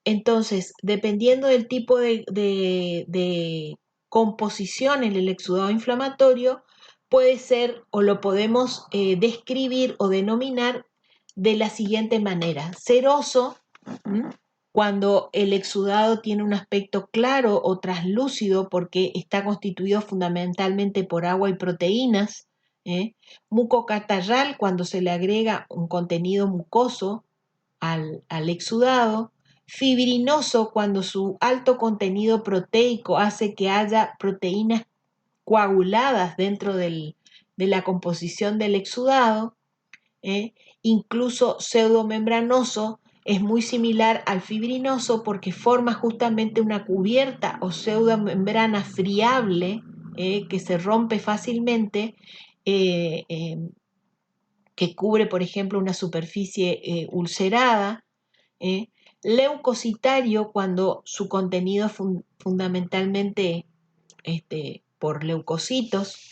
Speaker 1: Entonces, dependiendo del tipo de composición en el exudado inflamatorio, puede ser o lo podemos describir o denominar de la siguiente manera: seroso, cuando el exudado tiene un aspecto claro o traslúcido porque está constituido fundamentalmente por agua y proteínas. Mucocatarral, cuando se le agrega un contenido mucoso al exudado. Fibrinoso, cuando su alto contenido proteico hace que haya proteínas coaguladas dentro de la composición del exudado. Incluso pseudomembranoso, es muy similar al fibrinoso porque forma justamente una cubierta o pseudomembrana friable que se rompe fácilmente, que cubre, por ejemplo, una superficie ulcerada. Leucocitario, cuando su contenido es fundamentalmente por leucocitos,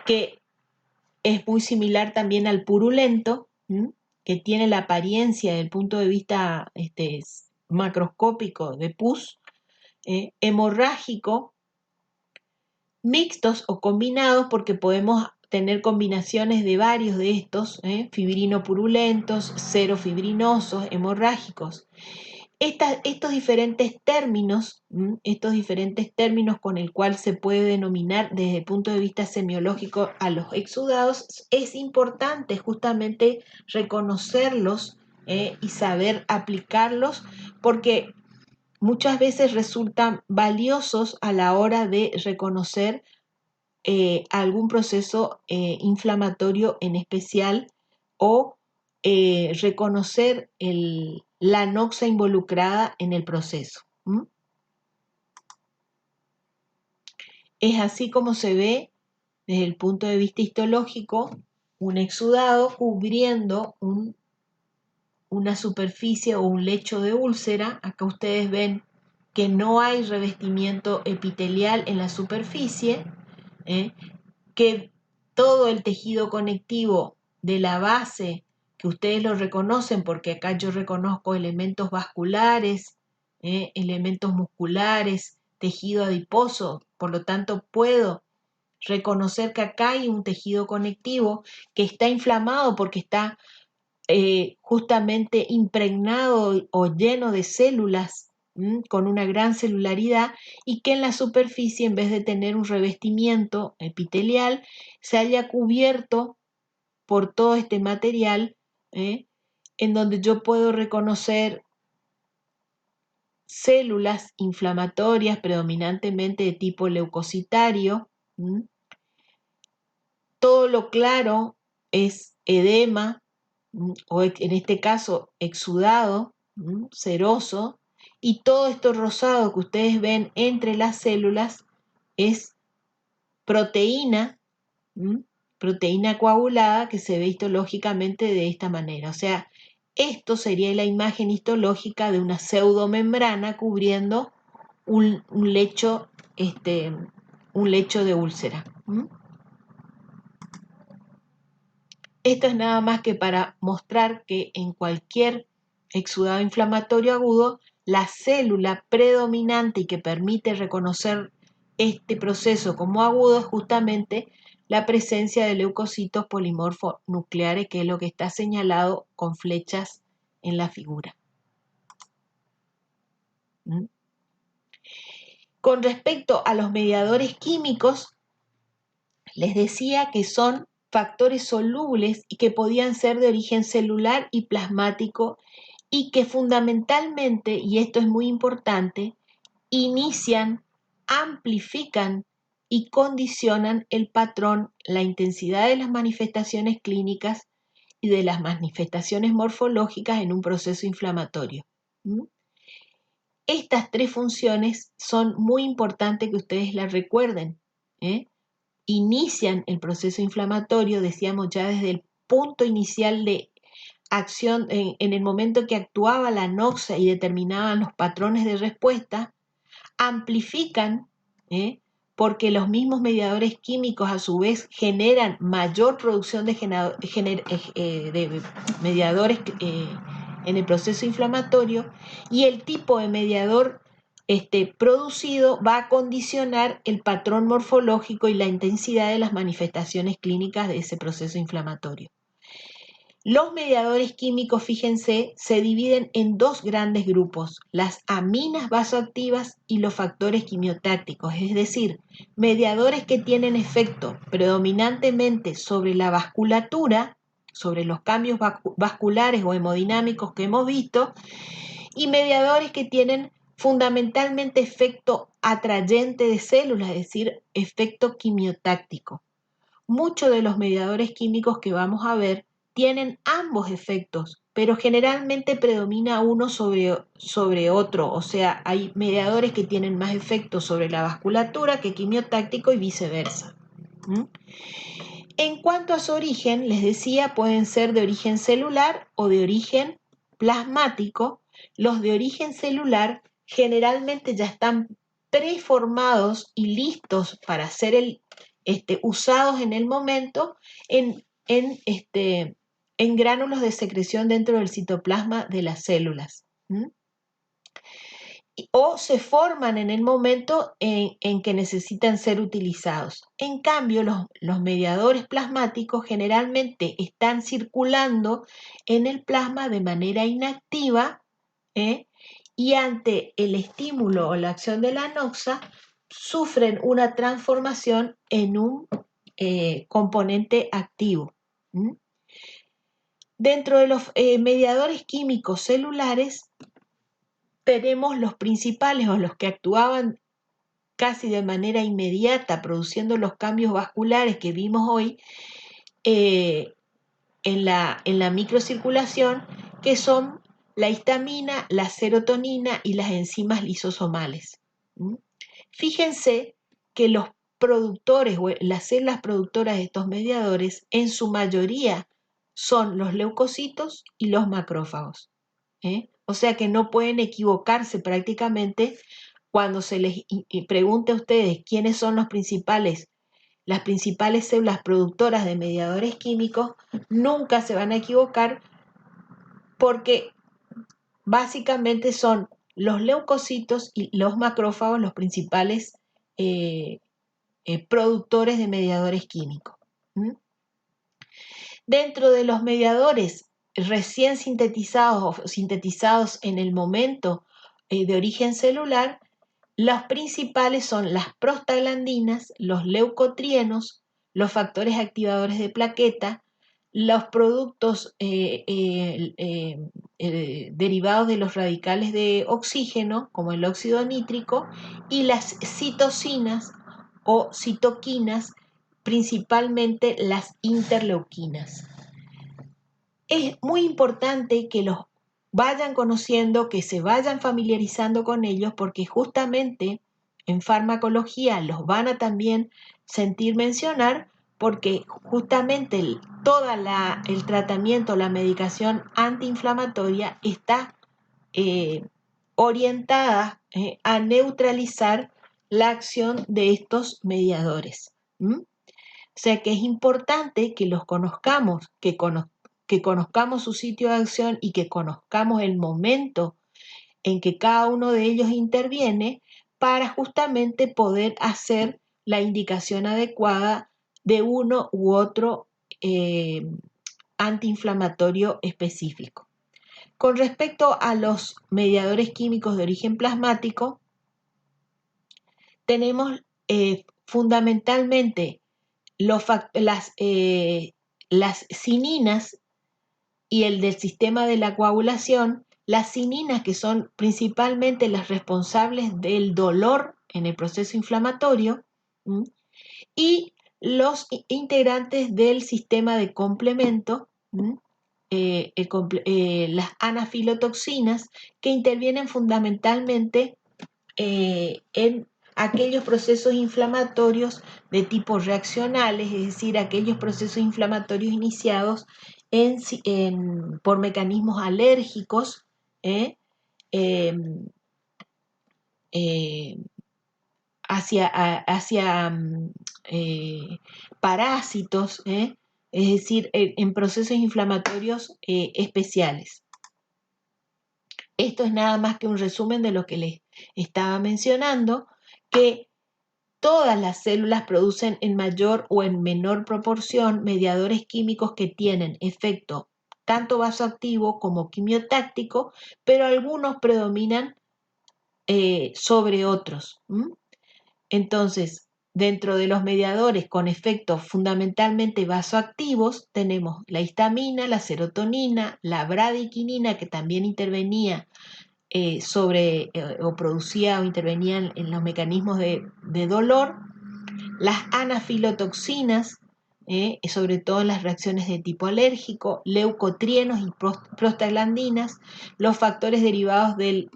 Speaker 1: que es muy similar también al purulento, que tiene la apariencia desde el punto de vista macroscópico de pus. Hemorrágico, mixtos o combinados, porque podemos tener combinaciones de varios de estos, fibrinopurulentos, serofibrinosos, hemorrágicos. Estos diferentes términos con el cual se puede denominar desde el punto de vista semiológico a los exudados, es importante justamente reconocerlos y saber aplicarlos, porque muchas veces resultan valiosos a la hora de reconocer algún proceso inflamatorio en especial o reconocer la noxa involucrada en el proceso. Es así como se ve desde el punto de vista histológico un exudado cubriendo una superficie o un lecho de úlcera. Acá ustedes ven que no hay revestimiento epitelial en la superficie, que todo el tejido conectivo de la base, que ustedes lo reconocen porque acá yo reconozco elementos vasculares, elementos musculares, tejido adiposo, por lo tanto puedo reconocer que acá hay un tejido conectivo que está inflamado porque está justamente impregnado o lleno de células con una gran celularidad, y que en la superficie, en vez de tener un revestimiento epitelial, se haya cubierto por todo este material, en donde yo puedo reconocer células inflamatorias predominantemente de tipo leucocitario. Todo lo claro es edema, o en este caso exudado, seroso, y todo esto rosado que ustedes ven entre las células es proteína, proteína coagulada, que se ve histológicamente de esta manera. O sea, esto sería la imagen histológica de una pseudomembrana cubriendo un lecho de úlcera. Esto es nada más que para mostrar que en cualquier exudado inflamatorio agudo, la célula predominante y que permite reconocer este proceso como agudo es justamente la presencia de leucocitos polimorfonucleares, que es lo que está señalado con flechas en la figura. Con respecto a los mediadores químicos, les decía que son factores solubles y que podían ser de origen celular y plasmático, y que fundamentalmente, y esto es muy importante, inician, amplifican y condicionan el patrón, la intensidad de las manifestaciones clínicas y de las manifestaciones morfológicas en un proceso inflamatorio. Estas tres funciones son muy importantes que ustedes las recuerden. Inician el proceso inflamatorio, decíamos ya desde el punto inicial de acción, en el momento que actuaba la noxa y determinaban los patrones de respuesta. Amplifican, porque los mismos mediadores químicos a su vez generan mayor producción de mediadores en el proceso inflamatorio, y el tipo de mediador producido va a condicionar el patrón morfológico y la intensidad de las manifestaciones clínicas de ese proceso inflamatorio. Los mediadores químicos, fíjense, se dividen en dos grandes grupos: las aminas vasoactivas y los factores quimiotácticos, es decir, mediadores que tienen efecto predominantemente sobre la vasculatura, sobre los cambios vasculares o hemodinámicos que hemos visto, y mediadores que tienen fundamentalmente efecto atrayente de células, es decir, efecto quimiotáctico. Muchos de los mediadores químicos que vamos a ver tienen ambos efectos, pero generalmente predomina uno sobre otro, o sea, hay mediadores que tienen más efecto sobre la vasculatura que quimiotáctico y viceversa. En cuanto a su origen, les decía, pueden ser de origen celular o de origen plasmático. Los de origen celular generalmente ya están preformados y listos para ser usados en el momento en gránulos de secreción dentro del citoplasma de las células. O se forman en el momento en que necesitan ser utilizados. En cambio, los mediadores plasmáticos generalmente están circulando en el plasma de manera inactiva, y ante el estímulo o la acción de la noxa sufren una transformación en un componente activo. Dentro de los mediadores químicos celulares tenemos los principales, o los que actuaban casi de manera inmediata produciendo los cambios vasculares que vimos hoy en la microcirculación, que son la histamina, la serotonina y las enzimas lisosomales. Fíjense que los productores o las células productoras de estos mediadores en su mayoría son los leucocitos y los macrófagos. O sea que no pueden equivocarse prácticamente cuando se les pregunte a ustedes quiénes son las principales células productoras de mediadores químicos. Nunca se van a equivocar porque básicamente son los leucocitos y los macrófagos los principales productores de mediadores químicos. Dentro de los mediadores recién sintetizados o sintetizados en el momento de origen celular, los principales son las prostaglandinas, los leucotrienos, los factores activadores de plaqueta, los productos derivados de los radicales de oxígeno, como el óxido nítrico, y las citocinas o citoquinas, principalmente las interleuquinas. Es muy importante que los vayan conociendo, que se vayan familiarizando con ellos, porque justamente en farmacología los van a también sentir mencionar, porque justamente todo el tratamiento, la medicación antiinflamatoria está orientada a neutralizar la acción de estos mediadores. O sea que es importante que los conozcamos, que conozcamos su sitio de acción y que conozcamos el momento en que cada uno de ellos interviene para justamente poder hacer la indicación adecuada de uno u otro antiinflamatorio específico. Con respecto a los mediadores químicos de origen plasmático, tenemos fundamentalmente las cininas y el del sistema de la coagulación, las cininas que son principalmente las responsables del dolor en el proceso inflamatorio, y los integrantes del sistema de complemento, las anafilotoxinas, que intervienen fundamentalmente en aquellos procesos inflamatorios de tipo reaccionales, es decir, aquellos procesos inflamatorios iniciados por mecanismos alérgicos, hacia parásitos, es decir, en procesos inflamatorios especiales. Esto es nada más que un resumen de lo que les estaba mencionando, que todas las células producen en mayor o en menor proporción mediadores químicos que tienen efecto tanto vasoactivo como quimiotáctico, pero algunos predominan sobre otros. Entonces, dentro de los mediadores con efectos fundamentalmente vasoactivos, tenemos la histamina, la serotonina, la bradiquinina, que también intervenía o producía o intervenía en los mecanismos de dolor, las anafilotoxinas, sobre todo en las reacciones de tipo alérgico, leucotrienos y prostaglandinas, los factores derivados del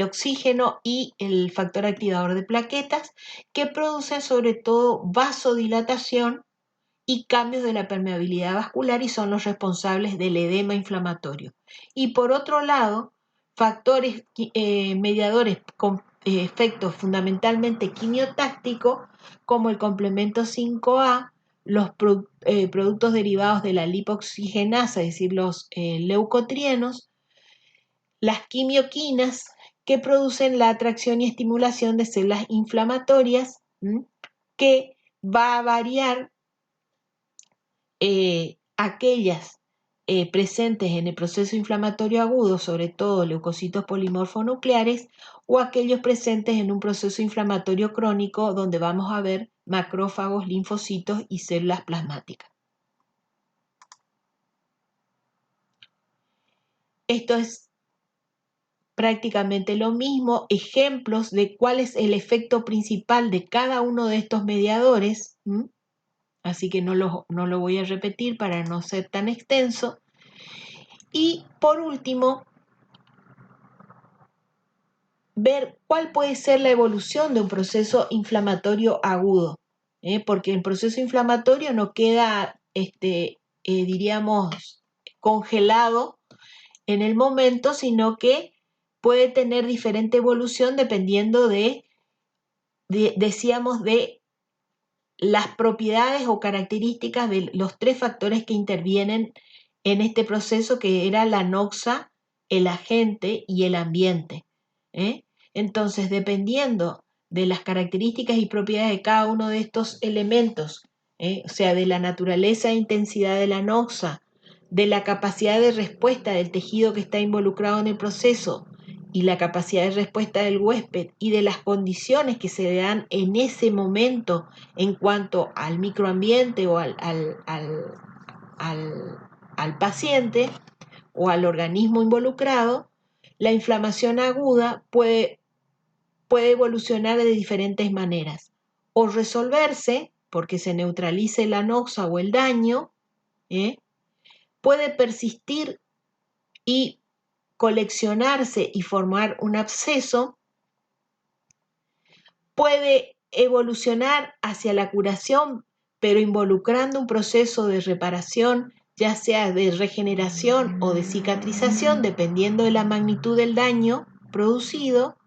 Speaker 1: oxígeno y el factor activador de plaquetas, que producen sobre todo vasodilatación y cambios de la permeabilidad vascular y son los responsables del edema inflamatorio. Y por otro lado, factores mediadores con efectos fundamentalmente quimiotácticos, como el complemento 5A, los productos derivados de la lipoxigenasa, es decir, los leucotrienos, las quimioquinas, que producen la atracción y estimulación de células inflamatorias, que va a variar aquellas presentes en el proceso inflamatorio agudo, sobre todo leucocitos polimorfonucleares, o aquellos presentes en un proceso inflamatorio crónico, donde vamos a ver macrófagos, linfocitos y células plasmáticas. Esto es prácticamente lo mismo, ejemplos de cuál es el efecto principal de cada uno de estos mediadores. Así que no lo voy a repetir para no ser tan extenso. Y por último, ver cuál puede ser la evolución de un proceso inflamatorio agudo, porque el proceso inflamatorio no queda, diríamos, congelado en el momento, sino que puede tener diferente evolución dependiendo decíamos, de las propiedades o características de los tres factores que intervienen en este proceso que era la noxa, el agente y el ambiente. Entonces, dependiendo de las características y propiedades de cada uno de estos elementos, o sea, de la naturaleza e intensidad de la noxa, de la capacidad de respuesta del tejido que está involucrado en el proceso y la capacidad de respuesta del huésped y de las condiciones que se dan en ese momento en cuanto al microambiente o al paciente o al organismo involucrado, la inflamación aguda puede evolucionar de diferentes maneras. O resolverse, porque se neutralice la noxa o el daño, puede persistir y coleccionarse y formar un absceso, puede evolucionar hacia la curación, pero involucrando un proceso de reparación, ya sea de regeneración o de cicatrización, dependiendo de la magnitud del daño producido,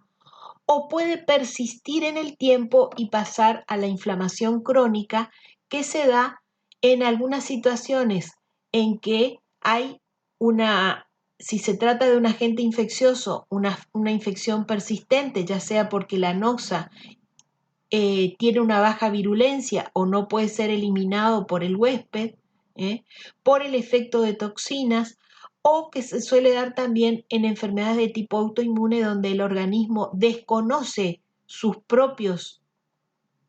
Speaker 1: o puede persistir en el tiempo y pasar a la inflamación crónica que se da en algunas situaciones en que hay si se trata de un agente infeccioso, una infección persistente, ya sea porque la noxa tiene una baja virulencia o no puede ser eliminado por el huésped, por el efecto de toxinas, o que se suele dar también en enfermedades de tipo autoinmune donde el organismo desconoce sus propios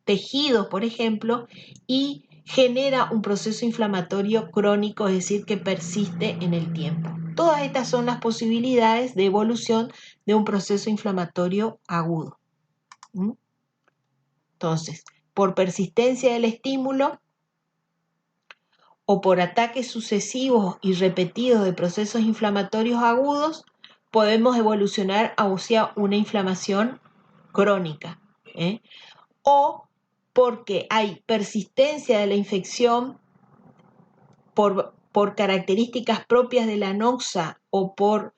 Speaker 1: tejidos, por ejemplo, y genera un proceso inflamatorio crónico, es decir, que persiste en el tiempo. Todas estas son las posibilidades de evolución de un proceso inflamatorio agudo. Entonces, por persistencia del estímulo o por ataques sucesivos y repetidos de procesos inflamatorios agudos, podemos evolucionar hacia una inflamación crónica. O porque hay persistencia de la infección por características propias de la noxa o por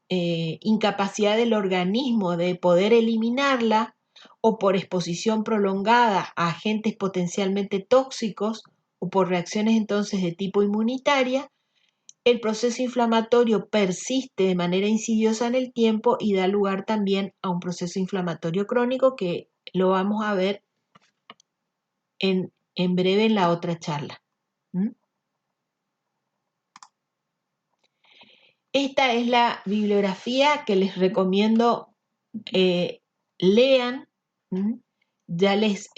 Speaker 1: incapacidad del organismo de poder eliminarla, o por exposición prolongada a agentes potencialmente tóxicos o por reacciones entonces de tipo inmunitaria, el proceso inflamatorio persiste de manera insidiosa en el tiempo y da lugar también a un proceso inflamatorio crónico que lo vamos a ver en breve en la otra charla. Esta es la bibliografía que les recomiendo lean. Ya les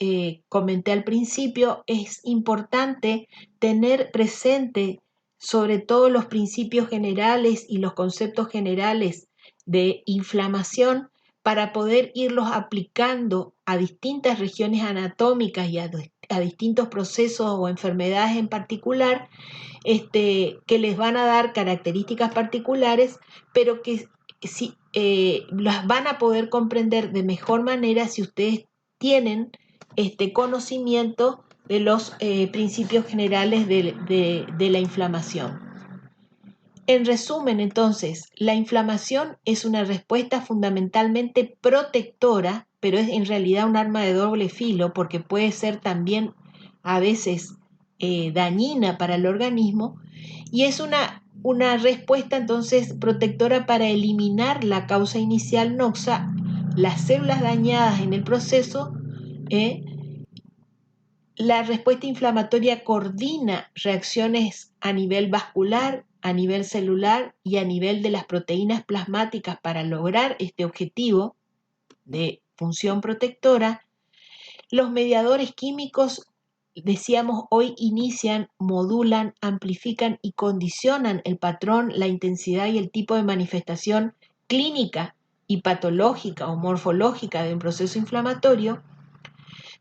Speaker 1: comenté al principio, es importante tener presente sobre todo los principios generales y los conceptos generales de inflamación para poder irlos aplicando a distintas regiones anatómicas y a distintos procesos o enfermedades en particular, que les van a dar características particulares, pero que las van a poder comprender de mejor manera si ustedes tienen conocimiento de los principios generales de la inflamación. En resumen, entonces, la inflamación es una respuesta fundamentalmente protectora, pero es en realidad un arma de doble filo porque puede ser también a veces dañina para el organismo, y es una respuesta entonces protectora para eliminar la causa inicial noxa, las células dañadas en el proceso. La respuesta inflamatoria coordina reacciones a nivel vascular, a nivel celular y a nivel de las proteínas plasmáticas para lograr este objetivo de función protectora. Los mediadores químicos, decíamos hoy, inician, modulan, amplifican y condicionan el patrón, la intensidad y el tipo de manifestación clínica y patológica o morfológica de un proceso inflamatorio.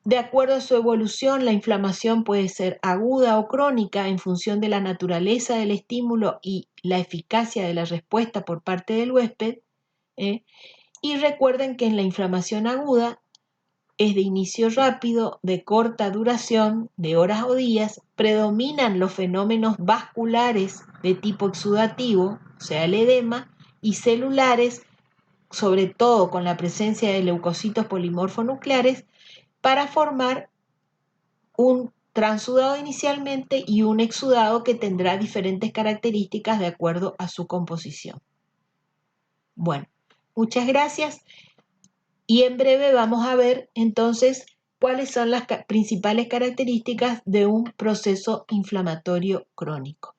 Speaker 1: De acuerdo a su evolución, la inflamación puede ser aguda o crónica en función de la naturaleza del estímulo y la eficacia de la respuesta por parte del huésped. Y recuerden que en la inflamación aguda es de inicio rápido, de corta duración, de horas o días, predominan los fenómenos vasculares de tipo exudativo, o sea, el edema, y celulares, sobre todo con la presencia de leucocitos polimorfonucleares, para formar un transudado inicialmente y un exudado que tendrá diferentes características de acuerdo a su composición. Bueno, muchas gracias y en breve vamos a ver entonces cuáles son las principales características de un proceso inflamatorio crónico.